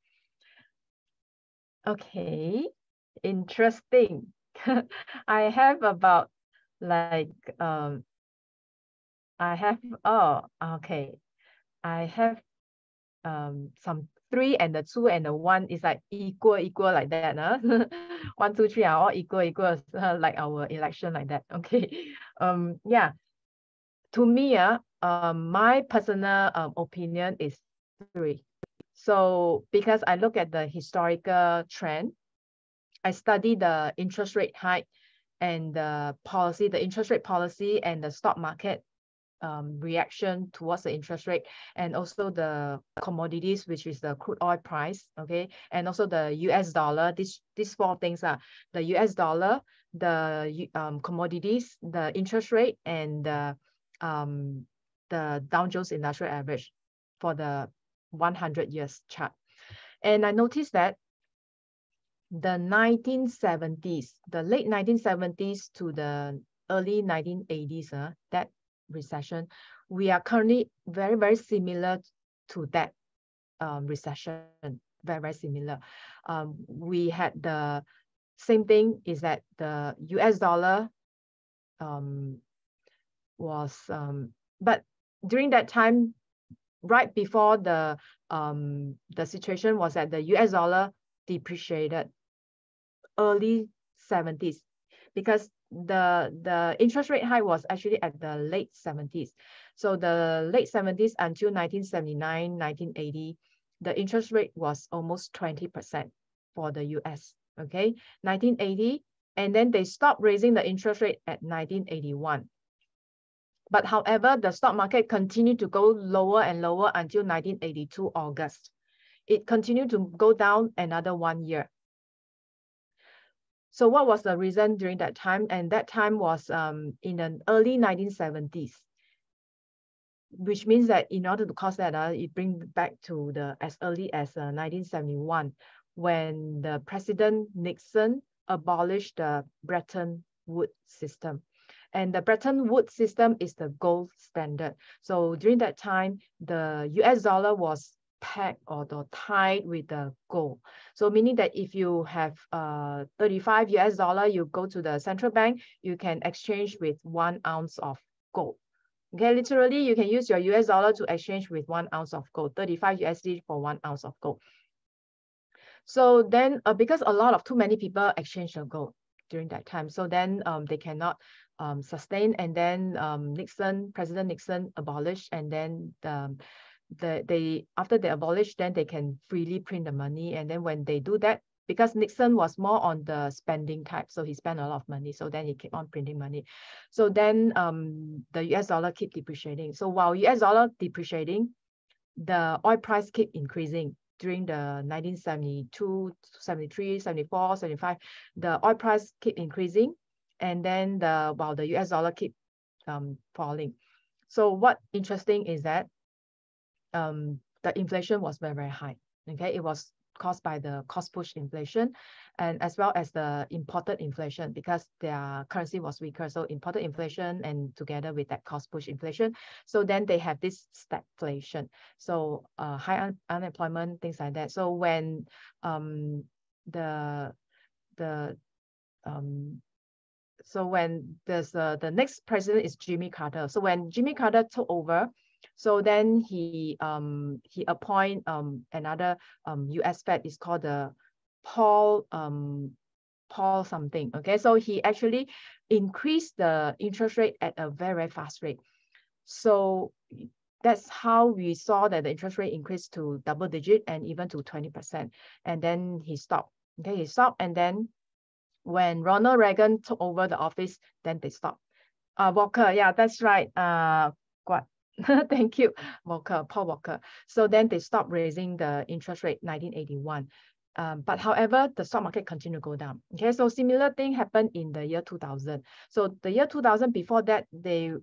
[SPEAKER 2] Okay, interesting. I have about like I have some 3 and the 2 and the 1 is like equal like that. 1, 2, 3 are all equal, like our election like that. Okay. Yeah. To me, my personal opinion is 3. So because I look at the historical trend, I study the interest rate hike and the interest rate policy and the stock market reaction towards the interest rate, and also the commodities, which is the crude oil price, okay, and also the US dollar. These 4 things are the US dollar, the commodities, the interest rate, and the Dow Jones Industrial Average for the 100 years chart. And I noticed that the 1970s, the late 1970s to the early 1980s, that recession, we are currently very, very similar to that recession, very similar. We had the same thing, is that the US dollar was, but during that time, right before the situation was that the US dollar depreciated early 70s, because the interest rate high was actually at the late 70s. So the late 70s until 1979, 1980, the interest rate was almost 20% for the US, okay? 1980, and then they stopped raising the interest rate at 1981. But however, the stock market continued to go lower and lower until 1982 August. It continued to go down another 1 year. So what was the reason during that time? And that time was in the early 1970s, which means that in order to cause that, it brings back to the as early as 1971, when the President Nixon abolished the Bretton Woods system. And the Bretton Woods system is the gold standard. So during that time, the US dollar was pegged or tied with the gold. So meaning that if you have $35 US, you go to the central bank, you can exchange with 1 ounce of gold. Okay, literally you can use your US dollar to exchange with 1 ounce of gold, 35 USD for 1 ounce of gold. So then because too many people exchange the gold during that time, so then they cannot sustain, and then President Nixon abolished, and then after they abolish, then they can freely print the money. And then when they do that, because Nixon was more on the spending type, so he spent a lot of money, so then he kept on printing money. So then the US dollar keep depreciating. So while US dollar depreciating, the oil price keep increasing. During the 1972, 73, 74, 75, the oil price keep increasing, and then while the US dollar keep falling. So what interesting is that the inflation was very, very high. Okay, it was caused by the cost push inflation, and as well as the imported inflation, because their currency was weaker. So imported inflation and together with that cost push inflation, so then they have this stagflation. So high unemployment, things like that. So when so when there's the next president is Jimmy Carter. So when Jimmy Carter took over, so then he appoint another US Fed, is called the Paul something. Okay, so he actually increased the interest rate at a very, very fast rate. So that's how we saw that the interest rate increased to double digit and even to 20%. And then he stopped. Okay, he stopped, and then when Ronald Reagan took over the office, then they stopped. Walker, yeah, that's right. What? Thank you, Walker, Paul Walker. So then they stopped raising the interest rate 1981. But however, the stock market continued to go down. Okay, so similar thing happened in the year 2000. So the year 2000, before that, the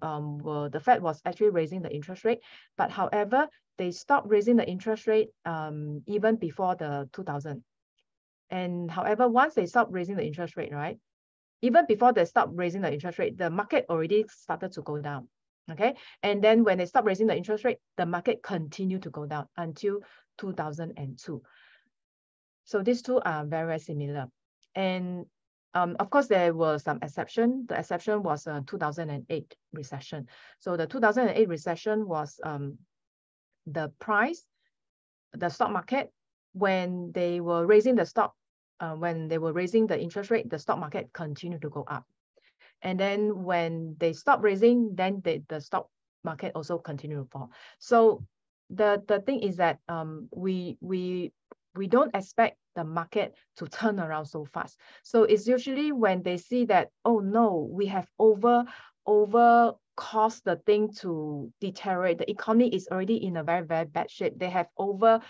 [SPEAKER 2] Fed was actually raising the interest rate. But however, they stopped raising the interest rate even before the 2000. And however, once they stopped raising the interest rate, right? Even before they stopped raising the interest rate, the market already started to go down. Okay, and then when they stopped raising the interest rate, the market continued to go down until 2002. So these two are very, very similar. And of course, there were some exception. The exception was 2008 recession. So the 2008 recession was the stock market, when they were raising the interest rate, the stock market continued to go up. And then when they stopped raising, then the stock market also continued to fall. So the thing is that we don't expect the market to turn around so fast. So it's usually when they see that, oh no, we have over caused the thing to deteriorate. The economy is already in a very, very bad shape. They have put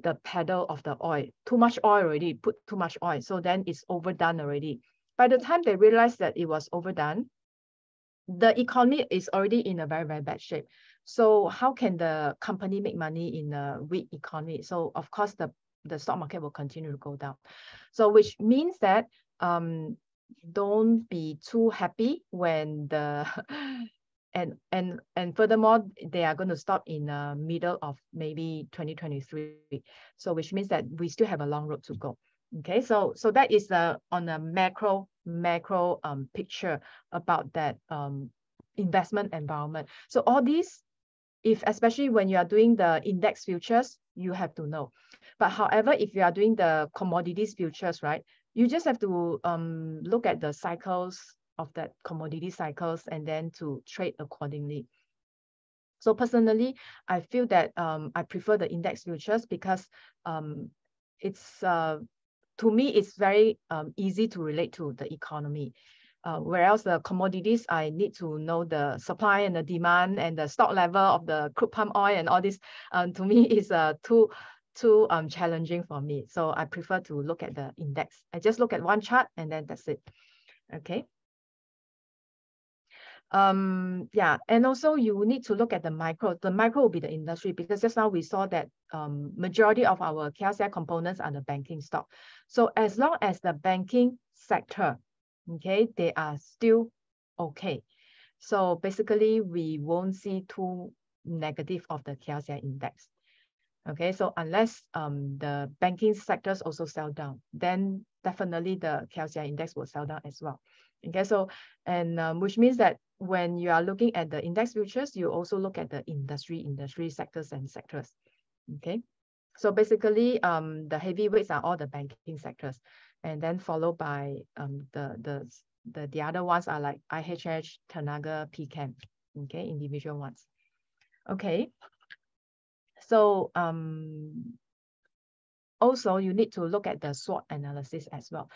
[SPEAKER 2] the pedal of the oil, too much oil already, put too much oil. So then it's overdone already. By the time they realized that it was overdone, the economy is already in a very, very bad shape. So how can the company make money in a weak economy? So of course, the stock market will continue to go down. So which means that don't be too happy when and furthermore, they are going to stop in the middle of maybe 2023. So which means that we still have a long road to go. Okay, so that is on a macro picture about that investment environment. So all these, especially when you are doing the index futures, you have to know. But however, if you are doing the commodities futures, right, you just have to look at the cycles of that commodity cycles and then to trade accordingly. So personally, I feel that I prefer the index futures because it's to me, it's very easy to relate to the economy. Whereas the commodities, I need to know the supply and the demand and the stock level of the crude palm oil and all this. To me, is too challenging for me. So I prefer to look at the index. I just look at one chart and then that's it. Okay. Yeah, and also you need to look at the micro. The micro will be the industry, because just now we saw that majority of our KLCI components are the banking stock. So as long as the banking sector, okay, they are still okay. So basically we won't see too negative of the KLCI index. Okay, so unless the banking sectors also sell down, then definitely the KLCI index will sell down as well. Okay, so and which means that when you are looking at the index futures, you also look at the industry sectors and sectors. Okay, so basically the heavyweights are all the banking sectors, and then followed by the other ones are like IHH, Tenaga, PCAM. Okay, individual ones. Okay. So also you need to look at the SWOT analysis as well.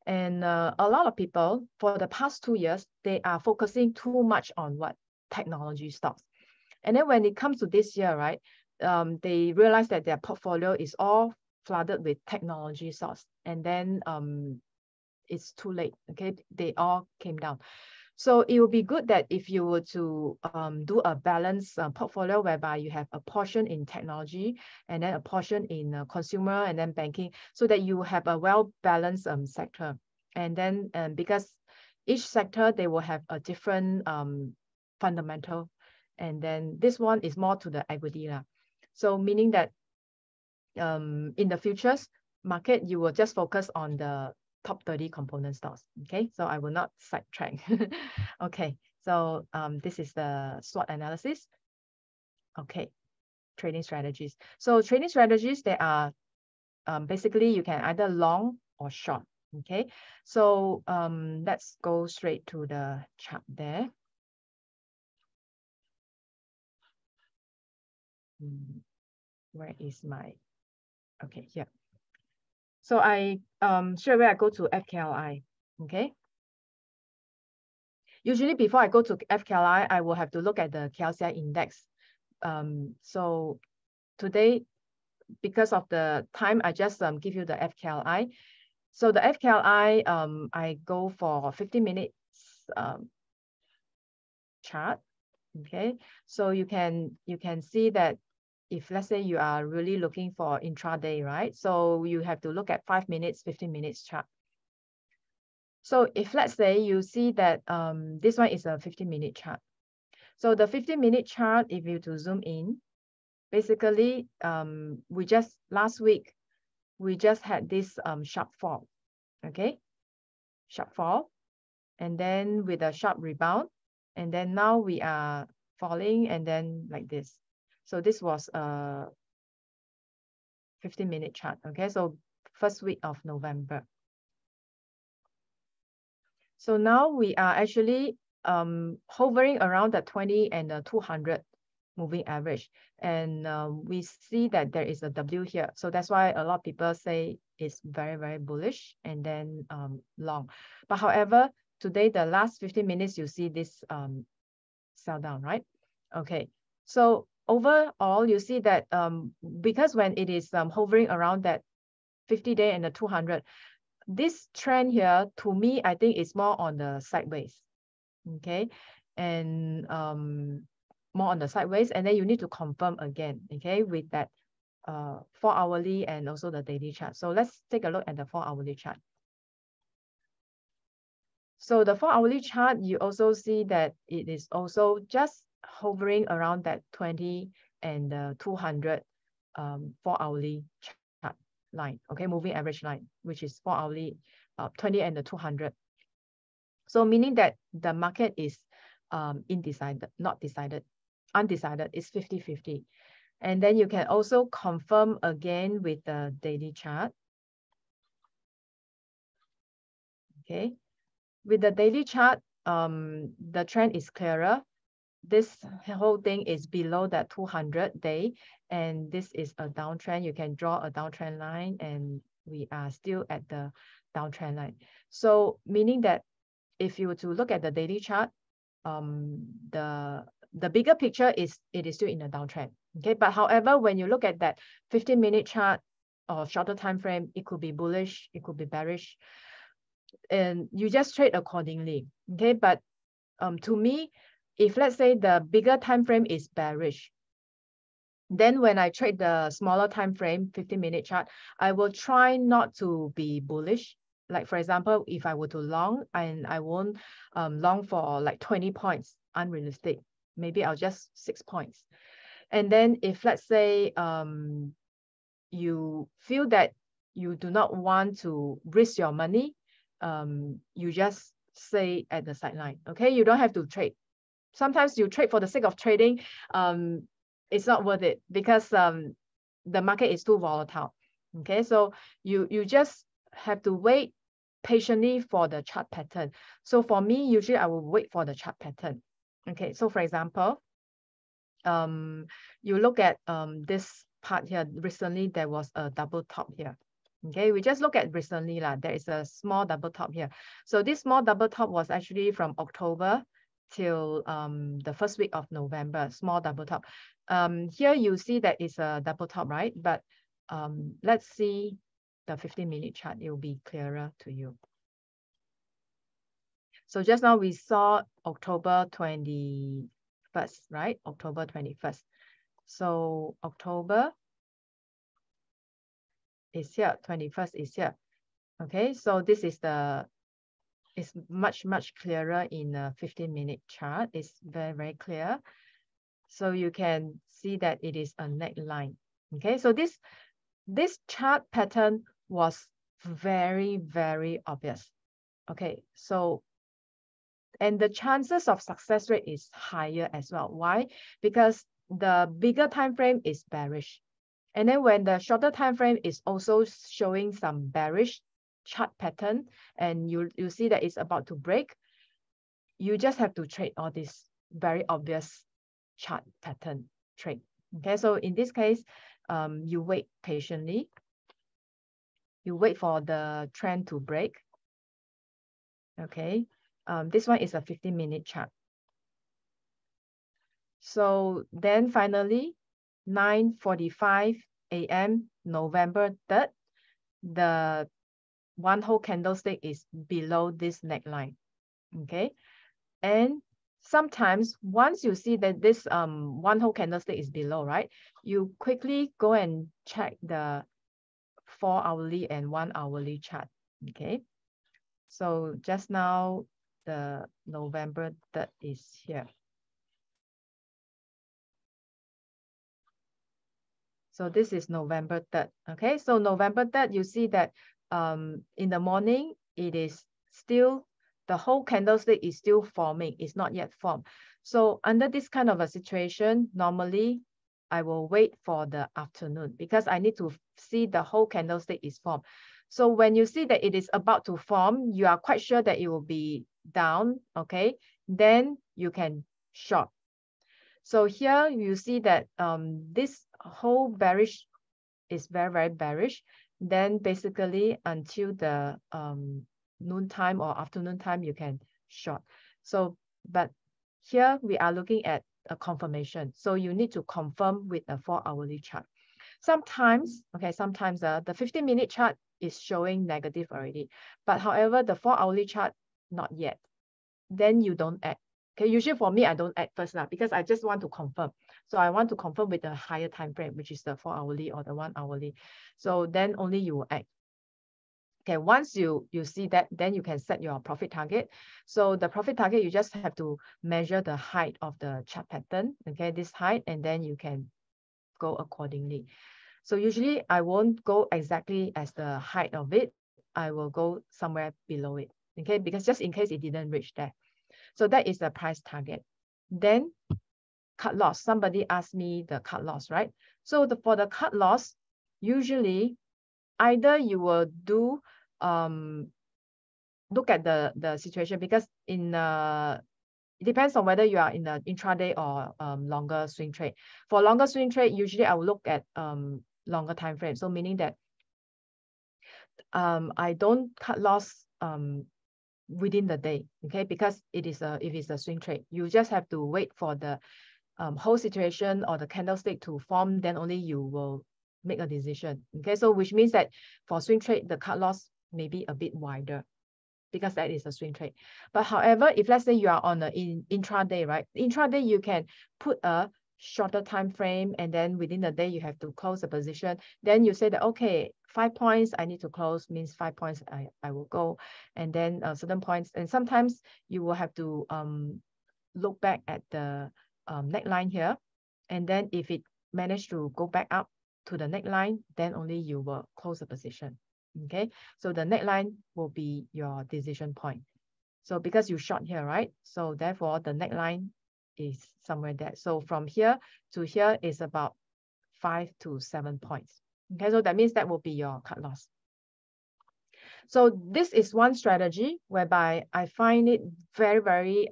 [SPEAKER 2] And a lot of people for the past 2 years, they are focusing too much on what technology stocks. And then when it comes to this year, right, they realize that their portfolio is all flooded with technology stocks. And then it's too late, okay? They all came down. So it would be good that if you were to do a balanced portfolio whereby you have a portion in technology and then a portion in consumer and then banking, so that you have a well-balanced sector. And then because each sector, they will have a different fundamental. And then this one is more to the equity. So meaning that in the futures market, you will just focus on the top 30 component stocks. Okay, so I will not sidetrack. Okay, so this is the SWOT analysis. Okay, trading strategies. So trading strategies, they are basically you can either long or short. Okay, so let's go straight to the chart there. Where is my, okay, here. So I straight away I go to FKLI. Okay. Usually before I go to FKLI, I will have to look at the KLCI index. So today, because of the time, I just give you the FKLI. So the FKLI, I go for 50 minutes chart. Okay, so you can see that if let's say you are really looking for intraday, right? So you have to look at 5 minutes, 15 minutes chart. So if let's say you see that this one is a 15-minute chart. So the 15-minute chart, if you to zoom in, basically we just last week we just had this sharp fall. Okay, sharp fall, and then with a sharp rebound, and then now we are falling, and then like this. So this was a 15-minute chart. Okay, so first week of November. So now we are actually hovering around the 20 and the 200 moving average. And we see that there is a W here. So that's why a lot of people say it's very, very bullish and then long. But however, today, the last 15 minutes, you see this sell down, right? Okay. So overall, you see that because when it is hovering around that 50-day and the 200, this trend here, to me, I think it's more on the sideways. Okay, and more on the sideways, and then you need to confirm again, okay, with that 4-hourly and also the daily chart. So let's take a look at the 4-hourly chart. So the 4-hourly chart, you also see that it is also just hovering around that 20 and 200 4-hourly chart line, okay, moving average line, which is 4-hourly 20 and the 200. So meaning that the market is undecided, it's 50-50. And then you can also confirm again with the daily chart. Okay, with the daily chart, the trend is clearer. This whole thing is below that 200-day, and this is a downtrend. You can draw a downtrend line, and we are still at the downtrend line. So meaning that if you were to look at the daily chart, the bigger picture is it is still in a downtrend. Okay, but however, when you look at that 15-minute chart or shorter time frame, it could be bullish, it could be bearish, and you just trade accordingly. Okay, but to me, if let's say the bigger time frame is bearish, then when I trade the smaller time frame, 15-minute chart, I will try not to be bullish. Like for example, if I were to long, and I won't long for like 20 points, unrealistic. Maybe I'll just 6 points. And then if let's say you feel that you do not want to risk your money, you just stay at the sideline. Okay, you don't have to trade. Sometimes you trade for the sake of trading. It's not worth it because the market is too volatile. Okay, so you just have to wait patiently for the chart pattern. So for me, usually I will wait for the chart pattern. Okay, so for example, you look at this part here. Recently, there was a double top here. Okay, we just look at recently lah. There is a small double top here. So this small double top was actually from October till the first week of November. Small double top. Here you see that it's a double top, right? But let's see the 15-minute chart. It will be clearer to you. So just now we saw October 21st, right? October 21st. So October is here, 21st is here. Okay, so this is it's much clearer in a 15-minute chart. It's very clear. So you can see that it is a neckline. Okay, so this chart pattern was very obvious. Okay, so and the chances of success rate is higher as well. Why? Because the bigger time frame is bearish. And then when the shorter time frame is also showing some bearish chart pattern, and you see that it's about to break, you just have to trade all this very obvious chart pattern trade. Okay, so in this case, you wait patiently. You wait for the trend to break. Okay, this one is a 15-minute chart. So then finally, 9:45 a.m. November 3rd, the one whole candlestick is below this neckline. Okay, and sometimes once you see that this one whole candlestick is below, right, you quickly go and check the 4-hourly and 1-hourly chart. Okay, so just now the November 3rd is here. So this is November 3rd. Okay, so November 3rd, you see that in the morning, it is still, the whole candlestick is still forming. It's not yet formed. So under this kind of a situation, normally I will wait for the afternoon because I need to see the whole candlestick is formed. So when you see that it is about to form, you are quite sure that it will be down, okay? Then you can short. So here you see that this whole bearish is very bearish. Then basically until the noontime or afternoon time, you can short. So, but here we are looking at a confirmation. So you need to confirm with a 4-hourly chart. Sometimes, okay, sometimes the 15-minute chart is showing negative already. But however, the 4-hourly chart, not yet. Then you don't act. Okay, usually for me, I don't act first now because I just want to confirm. So I want to confirm with a higher time frame, which is the 4-hourly or the 1-hourly. So then only you will act. Okay, once you see that, then you can set your profit target. So the profit target, you just have to measure the height of the chart pattern. Okay, this height, and then you can go accordingly. So usually I won't go exactly as the height of it. I will go somewhere below it. Okay, because just in case it didn't reach there. So that is the price target. Then cut loss. Somebody asked me the cut loss, right? So for the cut loss, usually either you will do look at the situation, because in it depends on whether you are in the intraday or longer swing trade. For longer swing trade, usually I will look at longer time frame. So meaning that I don't cut loss within the day, okay? Because if it's a swing trade, you just have to wait for the whole situation or the candlestick to form, then only you will make a decision, okay? So which means that for swing trade, the cut loss may be a bit wider because that is a swing trade. But however, if let's say you are on an intraday, right? Intraday, you can put a shorter time frame, and then within the day you have to close the position. Then you say that, okay, 5 points I need to close, means 5 points I will go, and then certain points. And sometimes you will have to look back at the neckline here And then if it managed to go back up to the neckline, then only you will close the position. Okay, so the neckline will be your decision point. So because you short here, right? So therefore the neckline is somewhere there. So from here to here is about 5 to 7 points. Okay, so that means that will be your cut loss. So this is one strategy whereby I find it very, very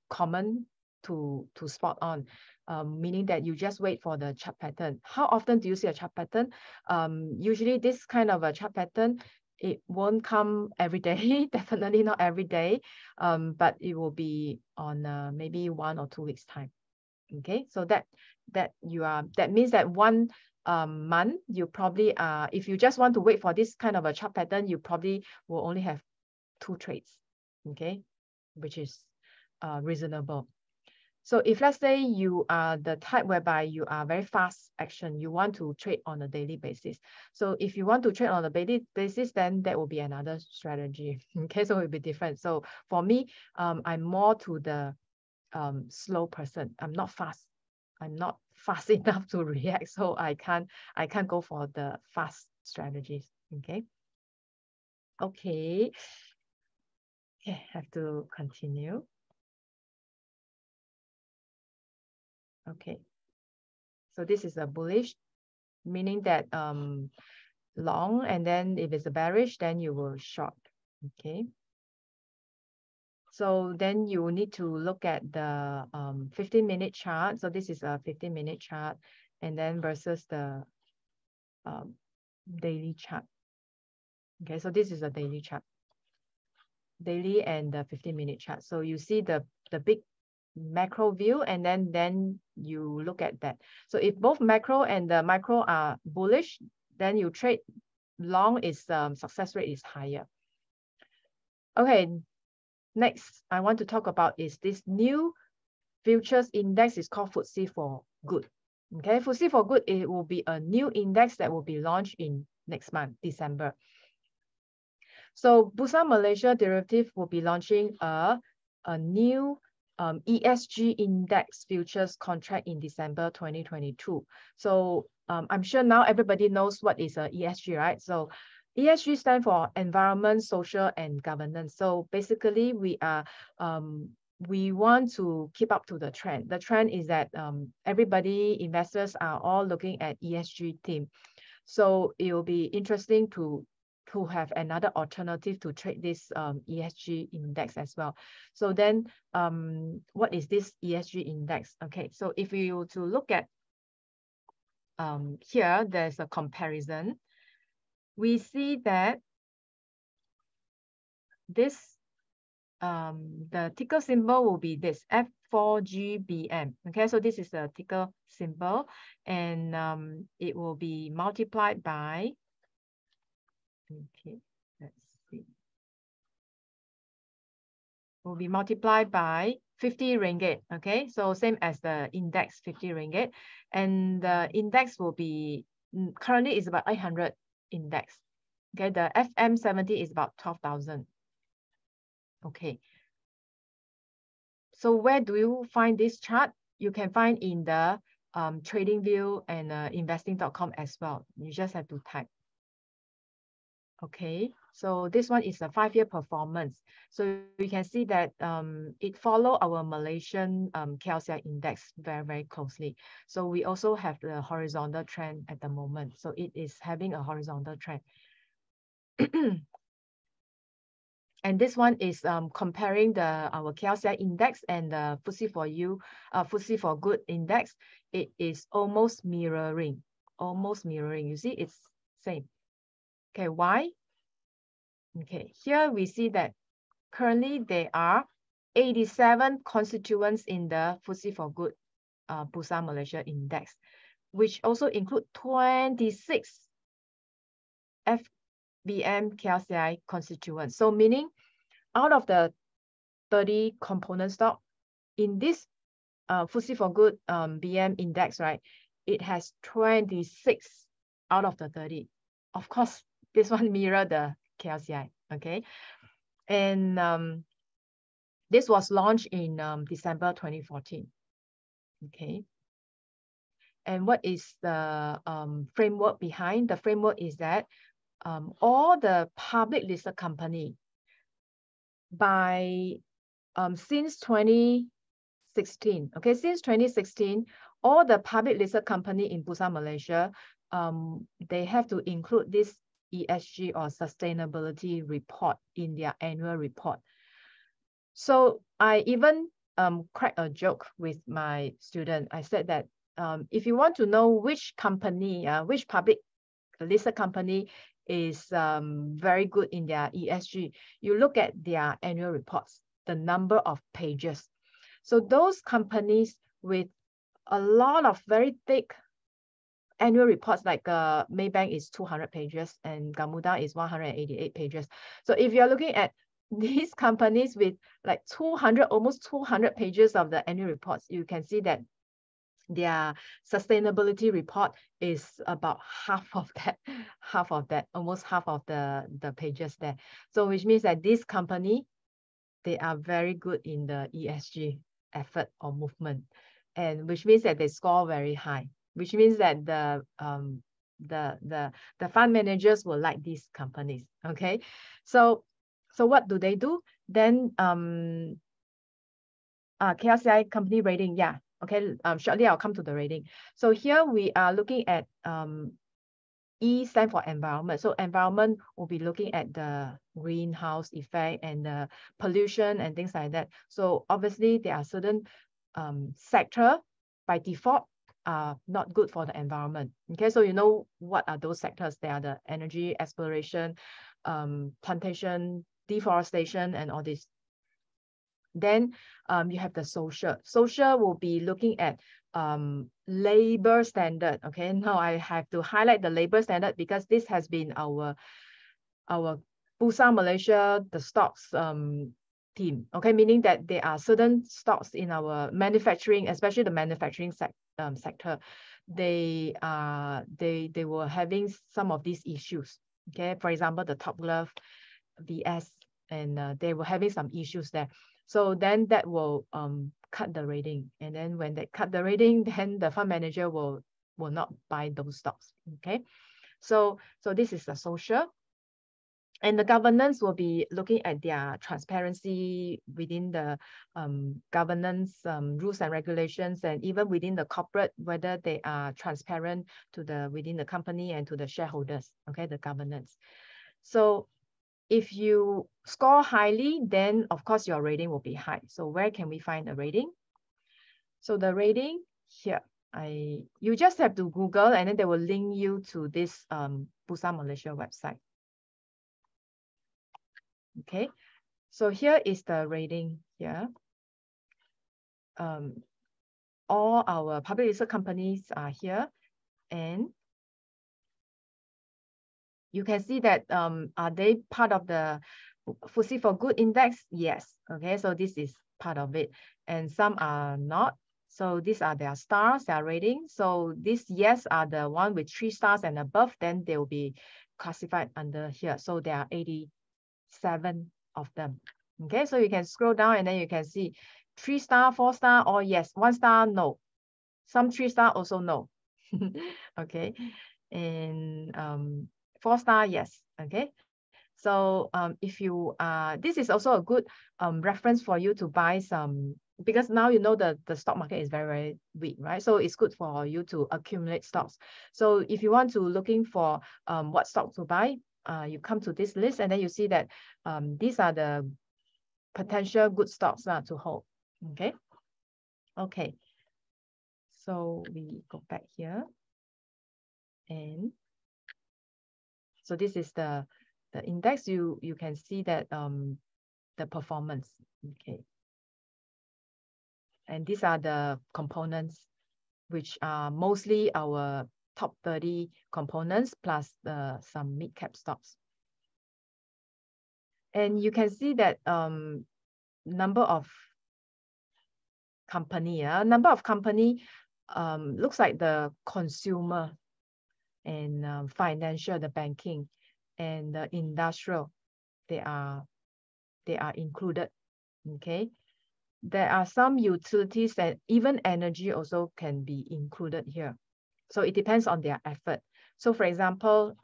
[SPEAKER 2] common to spot on, meaning that you just wait for the chart pattern. How often do you see a chart pattern? Usually this kind of a chart pattern, it won't come every day, definitely not every day, but it will be on maybe 1 or 2 weeks time. Okay, so that means that one month you probably if you just want to wait for this kind of a chart pattern, you probably will only have 2 trades, okay, which is reasonable. So if let's say you are the type whereby you are very fast action, you want to trade on a daily basis. So if you want to trade on a daily basis, then that will be another strategy. Okay, so it will be different. So for me, I'm more to the slow person. I'm not fast. I'm not fast enough to react, so I can't go for the fast strategies. Okay. Okay. Okay, have to continue. Okay. So this is a bullish, meaning that long, and then if it's a bearish, then you will short. Okay. So then you need to look at the 15-minute chart. So this is a 15-minute chart, and then versus the daily chart. Okay, so this is a daily chart. Daily and the 15-minute chart. So you see the big macro view, and then you look at that. So if both macro and the micro are bullish, then you trade long, is success rate is higher. Okay, next I want to talk about is this new futures index is called FTSE for Good. Okay, FTSE for Good, it will be a new index that will be launched in next month, December. So Bursa Malaysia Derivative will be launching a new ESG index futures contract in December 2022. So I'm sure now everybody knows what is a ESG, right? So ESG stands for environment, social, and governance. So basically we are we want to keep up to the trend. The trend is that everybody, investors are all looking at ESG theme. So it will be interesting to have another alternative to trade this ESG index as well. So then what is this ESG index? Okay, so if you to look at here, there's a comparison. We see that this the ticker symbol will be this F4GBM. Okay, so this is the ticker symbol, and it will be multiplied by, okay, let's see, will be multiplied by 50 ringgit. Okay, so same as the index, 50 ringgit, and the index will be currently is about 800 index. Okay, the FM70 is about 12,000. Okay, so where do you find this chart? You can find in the TradingView and investing.com as well. You just have to type. Okay, so this one is a 5-year performance. So you can see that it follow our Malaysian KLCI index very, very closely. So we also have the horizontal trend at the moment. So it is having a horizontal trend. And this one is comparing our KLCI index and the FTSE for Good index. It is almost mirroring, You see, it's same. Okay, why? Okay, here we see that currently there are 87 constituents in the FTSE for Good Bursa Malaysia index, which also include 26 FBMKLCI constituents. So meaning out of the 30 component stock in this FTSE for Good BM index, right? It has 26 out of the 30. Of course, this one mirror the KLCI, okay? And this was launched in December 2014, okay? And what is the framework behind? The framework is that all the public listed company by since 2016, okay, since 2016, all the public listed company in Bursa Malaysia, they have to include this ESG or sustainability report in their annual report. So I even cracked a joke with my student. I said that if you want to know which company, which public listed company is very good in their ESG, you look at their annual reports, the number of pages. So those companies with a lot of very thick annual reports, like Maybank is 200 pages and Gamuda is 188 pages. So if you're looking at these companies with like 200, almost 200 pages of the annual reports, you can see that their sustainability report is about half of that, almost half of the pages there. So which means that this company, they are very good in the ESG effort or movement, and which means that they score very high, which means that the fund managers will like these companies. Okay, so what do they do then? KLCI company rating, yeah. Okay, shortly I'll come to the rating. So here we are looking at E stand for environment. So environment will be looking at the greenhouse effect and the pollution and things like that. So obviously there are certain sector by default are not good for the environment. Okay, so you know what are those sectors? They are the energy, exploration, plantation, deforestation, and all this. Then you have the social. Social will be looking at labor standard. Okay, now I have to highlight the labor standard because this has been our Bursa Malaysia, the stocks team. Okay, meaning that there are certain stocks in our manufacturing, especially the manufacturing sector. They were having some of these issues. Okay, for example, the Top Glove, VS, and they were having some issues there. So then that will cut the rating. And then when they cut the rating, then the fund manager will not buy those stocks. Okay. So this is the social. And the governance will be looking at their transparency within the governance rules and regulations, and even within the corporate, whether they are transparent to within the company and to the shareholders. Okay, the governance. So if you score highly, then of course your rating will be high. So where can we find the rating? So the rating here, you just have to Google, and then they will link you to this Bursa Malaysia website. Okay, so here is the rating here. All our public listed companies are here, and you can see that are they part of the FTSE4Good index? Yes. Okay, so this is part of it, and some are not. So these are their stars, their rating. So these yes are the one with 3 stars and above, then they will be classified under here. So there are 87 of them. Okay, so you can scroll down and then you can see 3 star, 4 star, or yes, 1 star, no. Some 3 star also no. Okay, and 4 star, yes. Okay, so if you this is also a good reference for you to buy some, because now you know the stock market is very, very weak, right? So it's good for you to accumulate stocks. So if you want to looking for what stock to buy, you come to this list and then you see that these are the potential good stocks to hold. Okay. Okay. So we go back here, and so this is the index. You can see that the performance. Okay. And these are the components, which are mostly our top 30 components plus some mid-cap stocks. And you can see that number of company, looks like the consumer and financial, the banking, and the industrial, they are included. Okay, there are some utilities and even energy also can be included here. So it depends on their effort. So for example,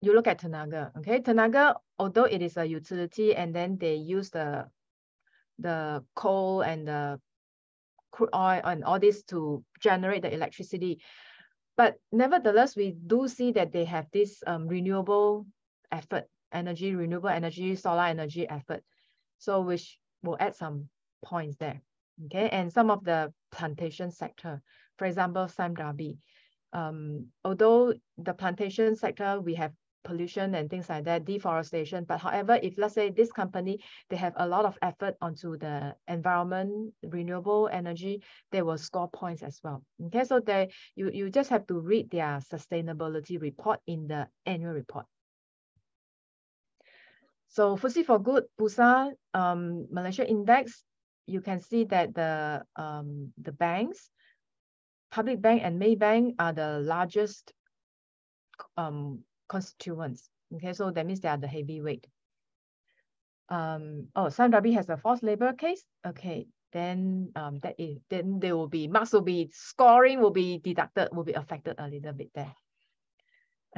[SPEAKER 2] you look at Tenaga, okay? Tenaga, although it is a utility and then they use the coal and the crude oil and all this to generate the electricity. But nevertheless, we do see that they have this renewable effort, renewable energy, solar energy effort. So which will add some points there, okay? And some of the plantation sector, for example, Sime Darby. Although the plantation sector, we have pollution and things like that, deforestation. But however, if let's say this company, they have a lot of effort onto the environment, renewable energy, they will score points as well. Okay, so you just have to read their sustainability report in the annual report. So FTSE for Good, Bursa Malaysia Index, you can see that the banks, Public Bank and Maybank are the largest constituents. Okay, so that means they are the heavyweight. Sime Darby has a forced labor case. Okay, then then there will be marks will be scoring will be deducted, will be affected a little bit there.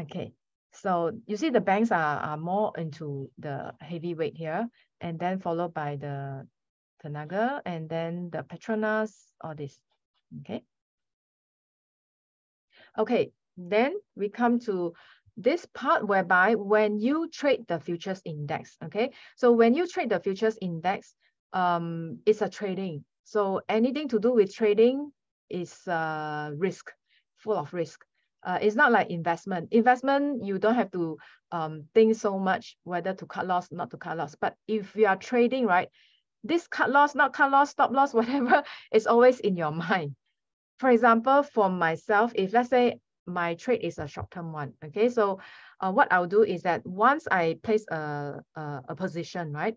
[SPEAKER 2] Okay, so you see the banks are more into the heavyweight here, and then followed by the Tenaga and then the Petronas, all this. Okay. Okay, then we come to this part whereby when you trade the futures index, okay? So when you trade the futures index, it's a trading. So anything to do with trading is risk, full of risk. It's not like investment. Investment, you don't have to think so much whether to cut loss, not to cut loss. But if you are trading, right, this cut loss, not cut loss, stop loss, whatever, is always in your mind. For example, for myself, if let's say my trade is a short-term one, okay, so what I'll do is that once I place a position, right,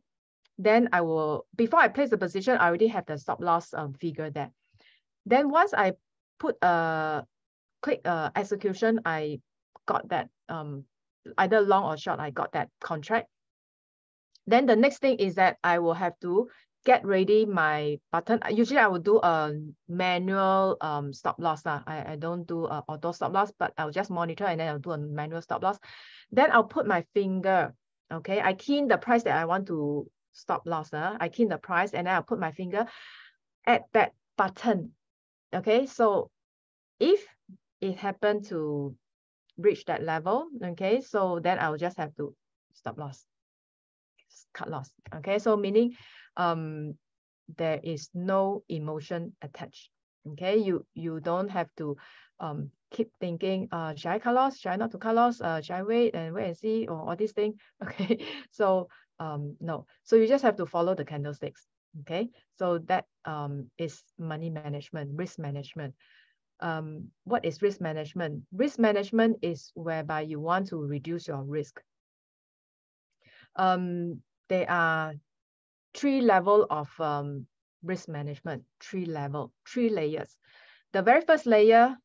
[SPEAKER 2] then I will, before I place the position, I already have the stop loss figure there. Then once I put a quick execution, I got that either long or short, I got that contract. Then the next thing is that I will have to get ready my button. Usually I will do a manual stop loss. I don't do auto stop loss, but I'll just monitor and then I'll do a manual stop loss. Then I'll put my finger, okay? I key in the price that I want to stop loss. I key in the price and then I'll put my finger at that button, okay? So if it happened to reach that level, okay, so then I'll just have to stop loss, cut loss, okay? So meaning there is no emotion attached, okay? You don't have to keep thinking, should I cut loss, should I not to cut loss, should I wait and see, or all these things, okay? So no, so you just have to follow the candlesticks, okay? So that is money management, risk management. What is risk management? Risk management is whereby you want to reduce your risk. There are 3 levels of risk management, 3 layers. The very first layer,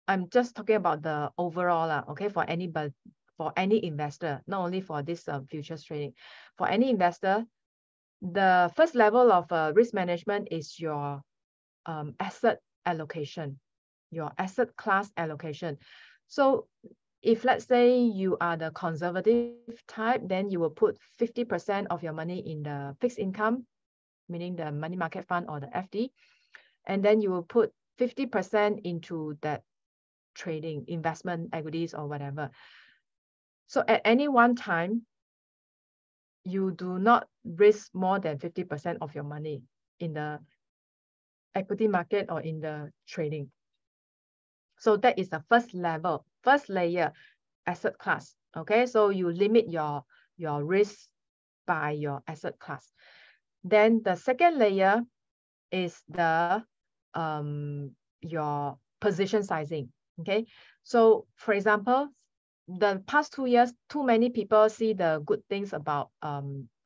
[SPEAKER 2] I'm just talking about the overall, okay, for any investor, not only for this futures trading. For any investor, the first level of risk management is your asset allocation, your asset class allocation. So if let's say you are the conservative type, then you will put 50% of your money in the fixed income, meaning the money market fund or the FD. And then you will put 50% into that trading, investment, equities or whatever. So at any one time, you do not risk more than 50% of your money in the equity market or in the trading. So that is the first level, first layer, asset class. Okay, so you limit your risk by your asset class. Then the second layer is the your position sizing. Okay, so for example, the past 2 years, too many people see the good things about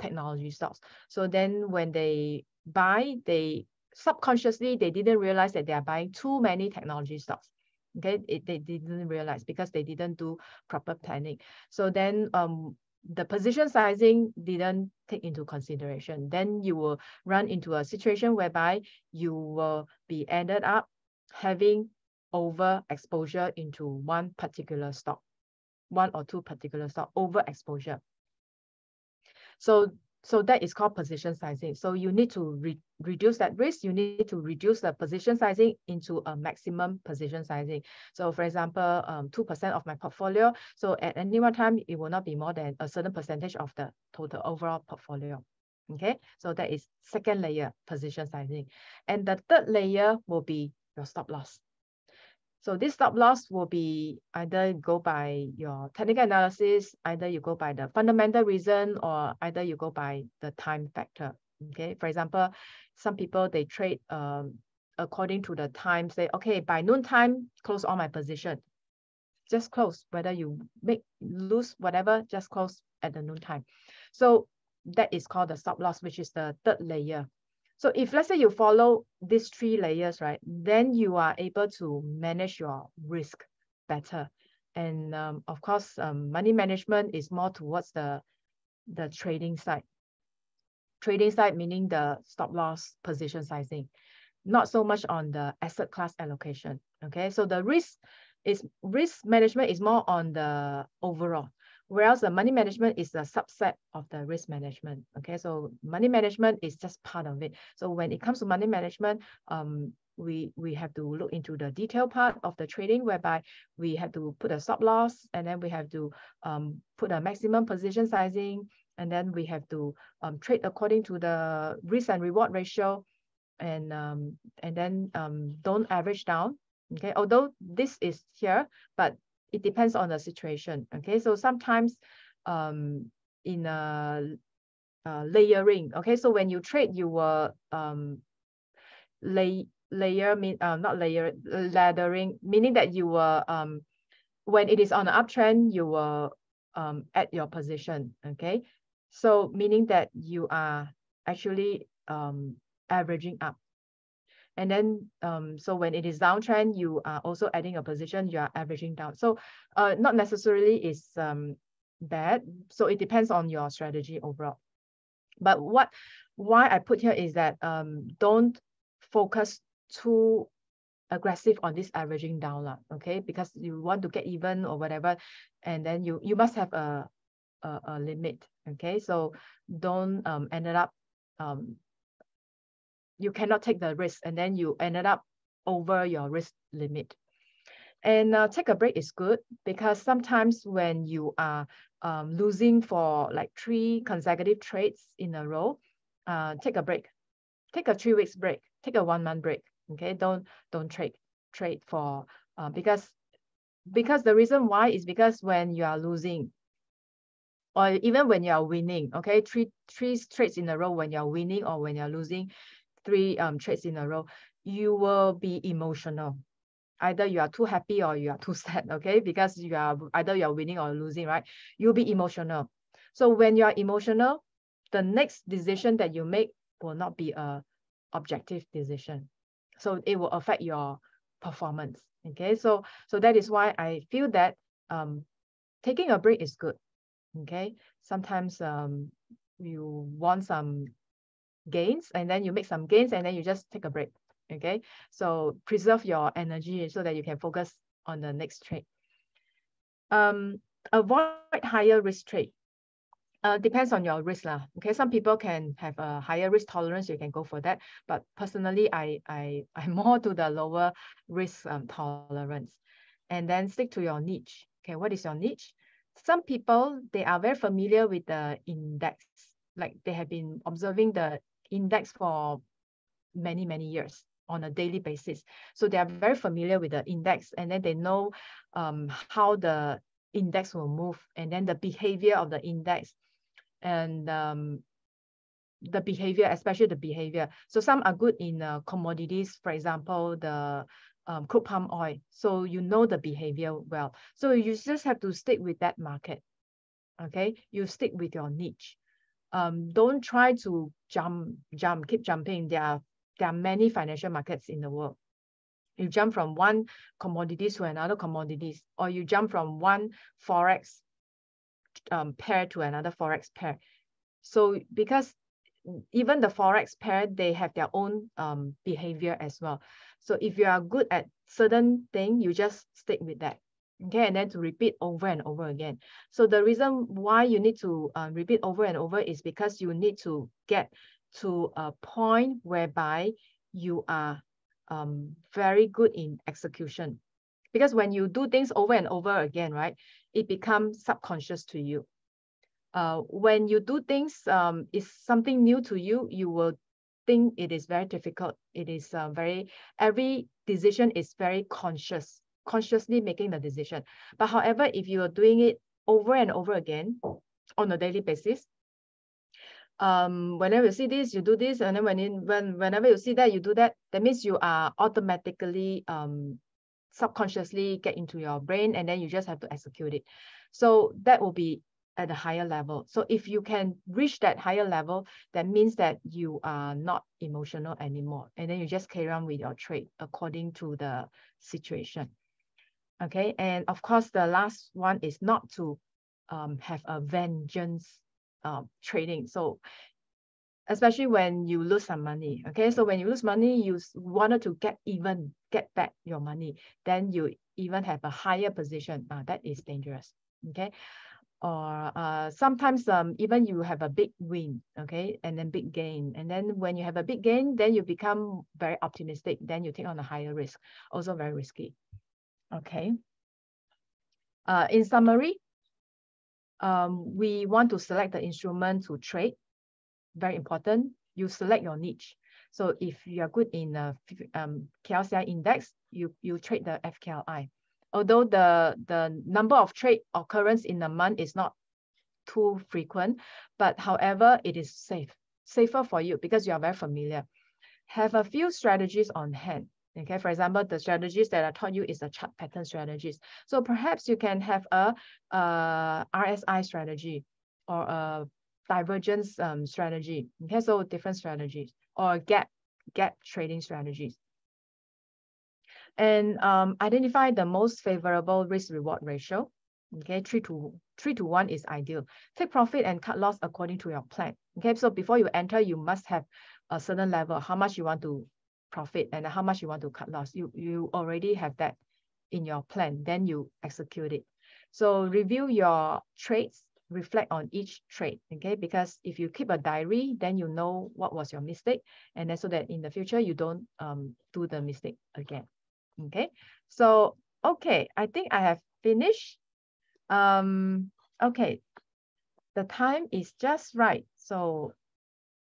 [SPEAKER 2] technology stocks. So then when they buy, they subconsciously, they didn't realize that they are buying too many technology stocks. Okay, they didn't realize because they didn't do proper planning. So then the position sizing didn't take into consideration. Then you will run into a situation whereby you will be ended up having over exposure into one particular stock, one or two particular stock, over exposure. So that is called position sizing. So you need to reduce that risk. You need to reduce the position sizing into a maximum position sizing. So for example, 2% of my portfolio. So at any one time, it will not be more than a certain percentage of the total overall portfolio. Okay, so that is second layer, position sizing. And the third layer will be your stop loss. So this stop loss will be either go by your technical analysis, either you go by the fundamental reason, or either you go by the time factor. Okay, for example, some people, they trade according to the time, say, okay, by noon time, close all my position. Just close, whether you lose whatever, just close at the noon time. So that is called the stop loss, which is the third layer. So if let's say you follow these three layers, right, then you are able to manage your risk better. And of course, money management is more towards the trading side. Trading side meaning the stop loss, position sizing, not so much on the asset class allocation. Okay, so the risk management is more on the overall, whereas the money management is a subset of the risk management. Okay, so money management is just part of it. So when it comes to money management, we have to look into the detail part of the trading, whereby we have to put a stop loss, and then we have to put a maximum position sizing, and then we have to trade according to the risk and reward ratio, and then don't average down. Okay, although this is here, but it depends on the situation. Okay, so sometimes in layering. Okay, so when you trade, you will laddering, meaning that you will when it is on an uptrend, you will add your position. Okay, so meaning that you are actually averaging up. And then, so when it is downtrend, you are also adding a position, you are averaging down. So not necessarily is bad. So it depends on your strategy overall. But why I put here is that don't focus too aggressive on this averaging down, okay? Because you want to get even or whatever, and then you must have a limit, okay? So don't ended up you cannot take the risk, and then you ended up over your risk limit. And take a break is good, because sometimes when you are losing for like 3 consecutive trades in a row, take a break. Take a 3 weeks break. Take a 1 month break. Okay, don't trade for because the reason why is because when you are losing, or even when you are winning, okay, three trades in a row, when you're winning or when you're losing 3 trades in a row, you will be emotional. Either you are too happy or you are too sad, okay? Because you are either you're winning or losing, right? You'll be emotional. So when you are emotional, the next decision that you make will not be a objective decision. So it will affect your performance, okay? So that is why I feel that taking a break is good, okay? Sometimes you want some gains, and then you make some gains, and then you just take a break. Okay, so preserve your energy so that you can focus on the next trade. Avoid higher risk trade. Depends on your risk lah. Okay, some people can have a higher risk tolerance. You can go for that, but personally, I'm more to the lower risk tolerance. And then stick to your niche. Okay, what is your niche? Some people, they are very familiar with the index, like they have been observing the index for many years on a daily basis. So they are very familiar with the index, and then they know how the index will move, and then the behavior of the index, and the behavior, especially the behavior. So some are good in commodities, for example, the crude palm oil. So you know the behavior well. So you just have to stick with that market. Okay, you stick with your niche. Don't try to keep jumping. There are many financial markets in the world. You jump from one commodities to another commodities, or you jump from one forex pair to another forex pair. So because even the forex pair, they have their own behavior as well. So if you are good at certain thing, you just stick with that. Okay, and then to repeat over and over again. So the reason why you need to repeat over and over is because you need to get to a point whereby you are very good in execution. Because when you do things over and over again, right, it becomes subconscious to you. When you do things, is something new to you, you will think it is very difficult. It is every decision is very consciously making the decision. But however, if you are doing it over and over again on a daily basis, whenever you see this, you do this, and then whenever you see that, you do that. That means you are automatically subconsciously get into your brain, and then you just have to execute it. So that will be at a higher level. So if you can reach that higher level, that means that you are not emotional anymore, and then you just carry on with your trade according to the situation. Okay, and of course the last one is not to have a vengeance trading. So especially when you lose some money. Okay, so when you lose money, you wanted to get back your money, then you even have a higher position. That is dangerous. Okay, or sometimes even you have a big win, okay, and then big gain, and then when you have a big gain, then you become very optimistic, then you take on a higher risk, also very risky. Okay, in summary, we want to select the instrument to trade. Very important. You select your niche. So if you are good in KLCI index, you trade the FKLI. Although the number of trade occurrence in a month is not too frequent, but however, it is safer for you because you are very familiar. Have a few strategies on hand. Okay, for example, the strategies that I taught you is the chart pattern strategies. So perhaps you can have a RSI strategy or a divergence strategy. Okay, so different strategies, or gap trading strategies. And identify the most favorable risk-reward ratio. Okay, 3 to 1 is ideal. Take profit and cut loss according to your plan. Okay, so before you enter, you must have a certain level, how much you want to profit and how much you want to cut loss. You already have that in your plan, then you execute it. So review your trades, reflect on each trade, okay? Because if you keep a diary, then you know what was your mistake, and then so that in the future you don't do the mistake again. Okay, so okay, I think I have finished. Okay, the time is just right. So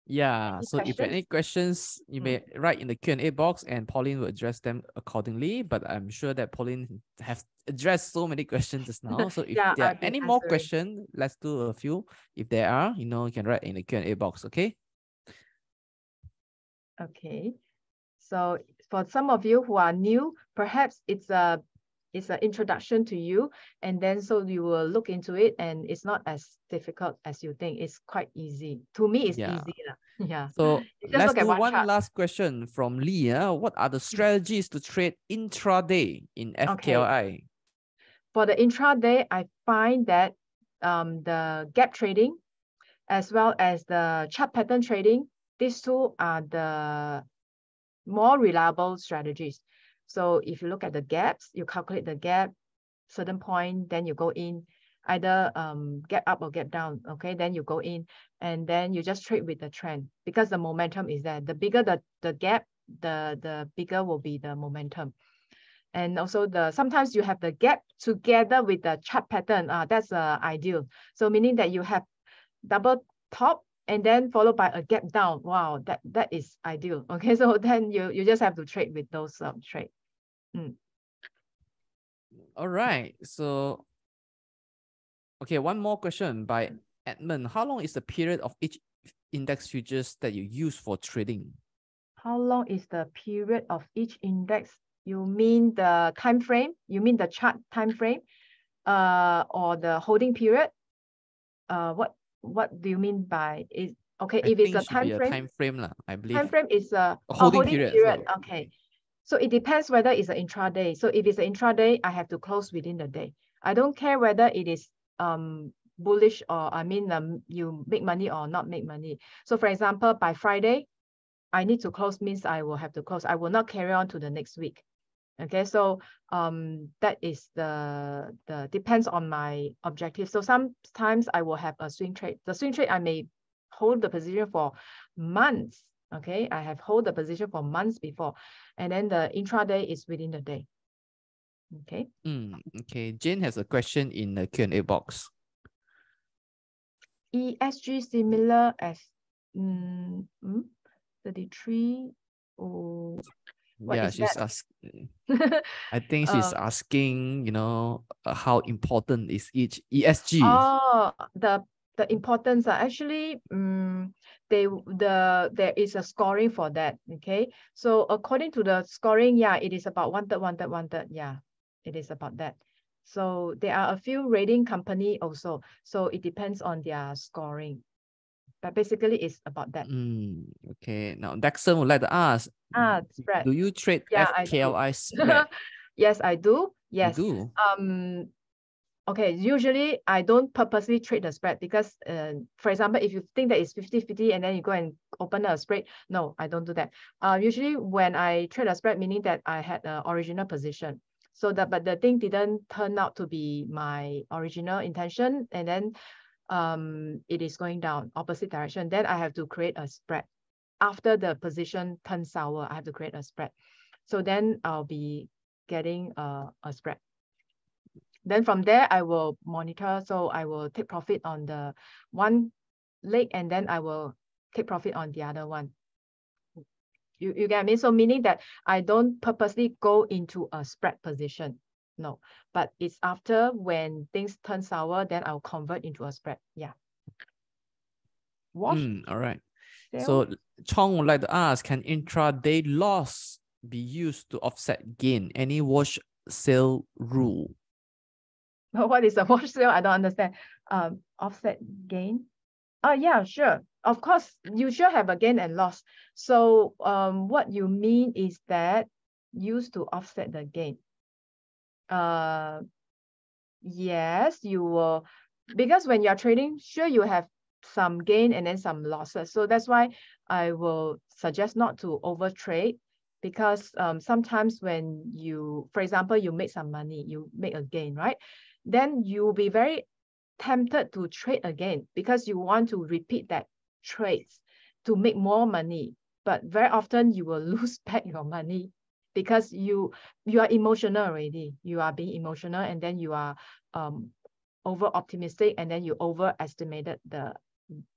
[SPEAKER 1] yeah, so if you have any questions, you may write in the Q&A box and Pauline will address them accordingly. But I'm sure that Pauline has addressed so many questions just now. So if there are any more questions, let's do a few. If there are, you can write in the Q&A box, okay?
[SPEAKER 2] Okay. So for some of you who are new, perhaps it's an introduction to you, and then so you will look into it, and it's not as difficult as you think. It's quite easy. To me, it's easy. Yeah.
[SPEAKER 1] So let's do one
[SPEAKER 2] chart.
[SPEAKER 1] last question from Lee. What are the strategies to trade intraday in FKLI?
[SPEAKER 2] Okay. For the intraday, I find that the gap trading as well as the chart pattern trading, these two are the more reliable strategies. So if you look at the gaps, you calculate the gap, certain point, then you go in, either get up or get down, okay? Then you go in, and then you just trade with the trend because the momentum is there. The bigger the gap, the bigger will be the momentum. And also sometimes you have the gap together with the chart pattern. That's ideal. So meaning that you have double top and then followed by a gap down. Wow, that is ideal. Okay, so then you just have to trade with those trade.
[SPEAKER 1] All right. So, okay, one more question by Edmund. How long is the period of each index futures that you use for trading?
[SPEAKER 2] How long is the period of each index? You mean the time frame? You mean the chart time frame, or the holding period? What do you mean by is okay? If it's a time frame,
[SPEAKER 1] I believe.
[SPEAKER 2] Time frame is a
[SPEAKER 1] holding period.
[SPEAKER 2] Okay, so it depends whether it's an intraday. So if it's an intraday, I have to close within the day. I don't care whether it is bullish or you make money or not make money. So for example, by Friday, I need to close means I will have to close. I will not carry on to the next week. Okay, so that is the depends on my objective. So sometimes I will have a swing trade. The swing trade I may hold the position for months. Okay, I have hold the position for months before, and then the intraday is within the day. Okay.
[SPEAKER 1] Okay, Jane has a question in the Q&A box.
[SPEAKER 2] ESG similar as 33. Oh, what
[SPEAKER 1] yeah,
[SPEAKER 2] is
[SPEAKER 1] she's
[SPEAKER 2] that?
[SPEAKER 1] asking. I think she's asking, how important is each ESG?
[SPEAKER 2] Oh, the importance are actually there is a scoring for that. Okay, so according to the scoring, yeah, it is about 1/3. Yeah, it is about that. So there are a few rating company also, so it depends on their scoring, but basically it's about that.
[SPEAKER 1] Okay, now Dexter would like to ask,
[SPEAKER 2] Spread.
[SPEAKER 1] do you trade
[SPEAKER 2] Yeah,
[SPEAKER 1] FKLI spread?
[SPEAKER 2] Yes, I do. Yes.
[SPEAKER 1] You do?
[SPEAKER 2] Okay, usually I don't purposely trade the spread because, for example, if you think that it's 50-50 and then you go and open a spread, no, I don't do that. Usually when I trade a spread, meaning that I had an original position. So but the thing didn't turn out to be my original intention, and then it is going down opposite direction. Then I have to create a spread. After the position turns sour, I have to create a spread. So then I'll be getting a spread. Then from there, I will monitor. So I will take profit on the one leg, and then I will take profit on the other one. You get me? So meaning that I don't purposely go into a spread position. No, but it's after when things turn sour, then I'll convert into a spread. Yeah. Wash.
[SPEAKER 1] All right.
[SPEAKER 2] Sell.
[SPEAKER 1] So Chong would like to ask, can intraday loss be used to offset gain? Any wash sale rule?
[SPEAKER 2] What is a wash sale? I don't understand. Offset gain. Oh yeah, sure. Of course, you should have a gain and loss. So what you mean is that used to offset the gain. Yes, you will, because when you're trading, sure you have some gain and then some losses. So that's why I will suggest not to over trade, because sometimes when you, for example, you make some money, you make a gain, right? Then you'll be very tempted to trade again because you want to repeat that trades to make more money. But very often you will lose back your money because you are emotional already. You are being emotional, and then you are over optimistic, and then you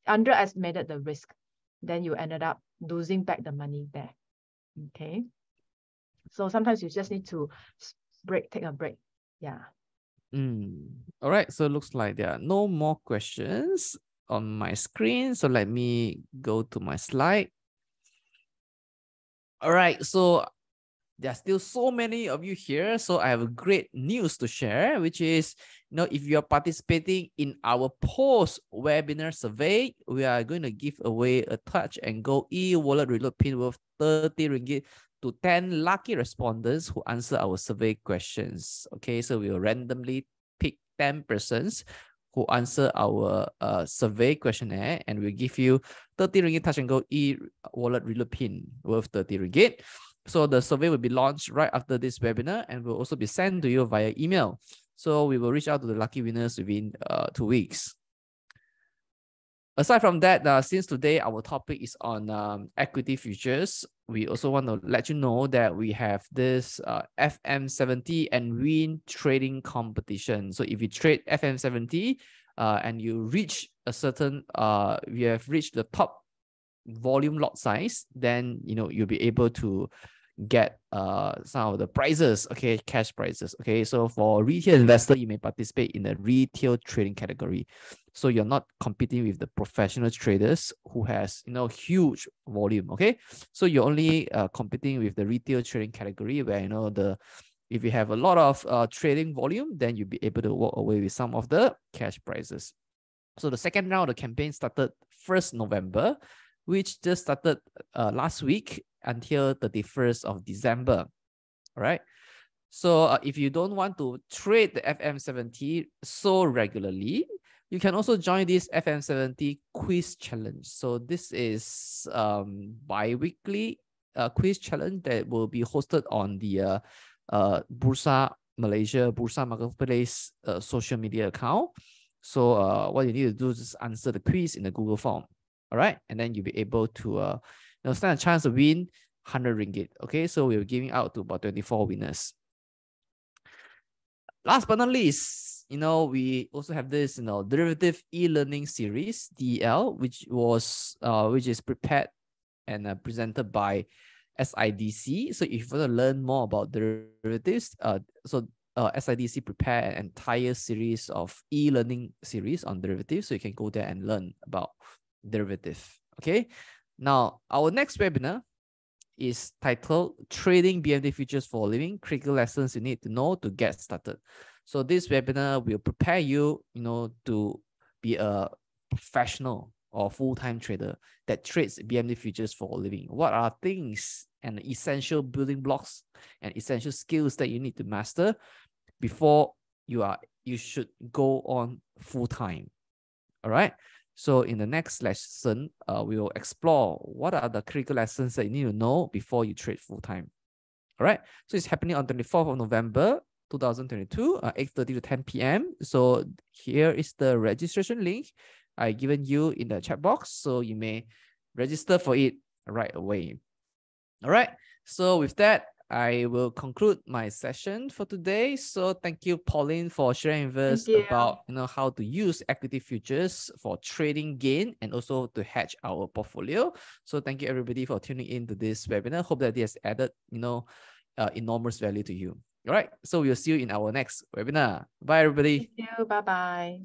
[SPEAKER 2] underestimated the risk. Then you ended up losing back the money there. Okay. So sometimes you just need to take a break. Yeah.
[SPEAKER 1] All right, so it looks like there are no more questions on my screen. So let me go to my slide. All right, so there are still so many of you here. So I have great news to share, which is, if you're participating in our post-webinar survey, we are going to give away a Touch and Go e-wallet reload pin worth 30 ringgit to 10 lucky respondents who answer our survey questions. Okay, so we will randomly pick 10 persons who answer our survey questionnaire, and we'll give you 30 ringgit Touch and Go e-wallet reload pin worth 30 ringgit. So the survey will be launched right after this webinar and will also be sent to you via email. So we will reach out to the lucky winners within 2 weeks. Aside from that, since today our topic is on equity futures, we also want to let you know that we have this FM70 and WIN trading competition. So if you trade FM70 and you reach a certain, you have reached the top volume lot size, then you'll be able to get some of the prizes, okay, cash prizes. Okay, so for retail investor, you may participate in the retail trading category. So you're not competing with the professional traders who has huge volume. Okay, so you're only competing with the retail trading category, where if you have a lot of trading volume, then you'll be able to walk away with some of the cash prizes. So the second round of the campaign started 1st November, which just started last week until 31st of December. All right. So if you don't want to trade the FM70 so regularly, You can also join this FM70 quiz challenge. So this is bi-weekly quiz challenge that will be hosted on the Bursa Malaysia, Bursa Marketplace social media account. So what you need to do is just answer the quiz in the Google form. All right. And then you'll be able to stand a chance to win 100 ringgit. Okay. So we're giving out to about 24 winners. Last but not least, we also have this, derivative e-learning series, DEL, which is prepared and presented by SIDC. So if you want to learn more about derivatives, SIDC prepared an entire series of e-learning series on derivatives. So you can go there and learn about derivative. Okay. Now, our next webinar is titled Trading BMD Futures for a Living, Critical Lessons You Need to Know to Get Started. So this webinar will prepare you, to be a professional or full-time trader that trades BMD futures for a living. What are things and essential building blocks and essential skills that you need to master before you should go on full-time? All right. So in the next lesson, we will explore what are the critical lessons that you need to know before you trade full-time. All right. So it's happening on 24th of November, 2022, 8:30 to 10 p.m. So here is the registration link I've given you in the chat box. So you may register for it right away. All right. So with that, I will conclude my session for today. So thank you, Pauline, for sharing with us about how to use equity futures for trading gain and also to hedge our portfolio. So thank you everybody for tuning in to this webinar. Hope that this has added enormous value to you. All right. So we'll see you in our next webinar. Bye everybody.
[SPEAKER 2] Thank you. Bye bye.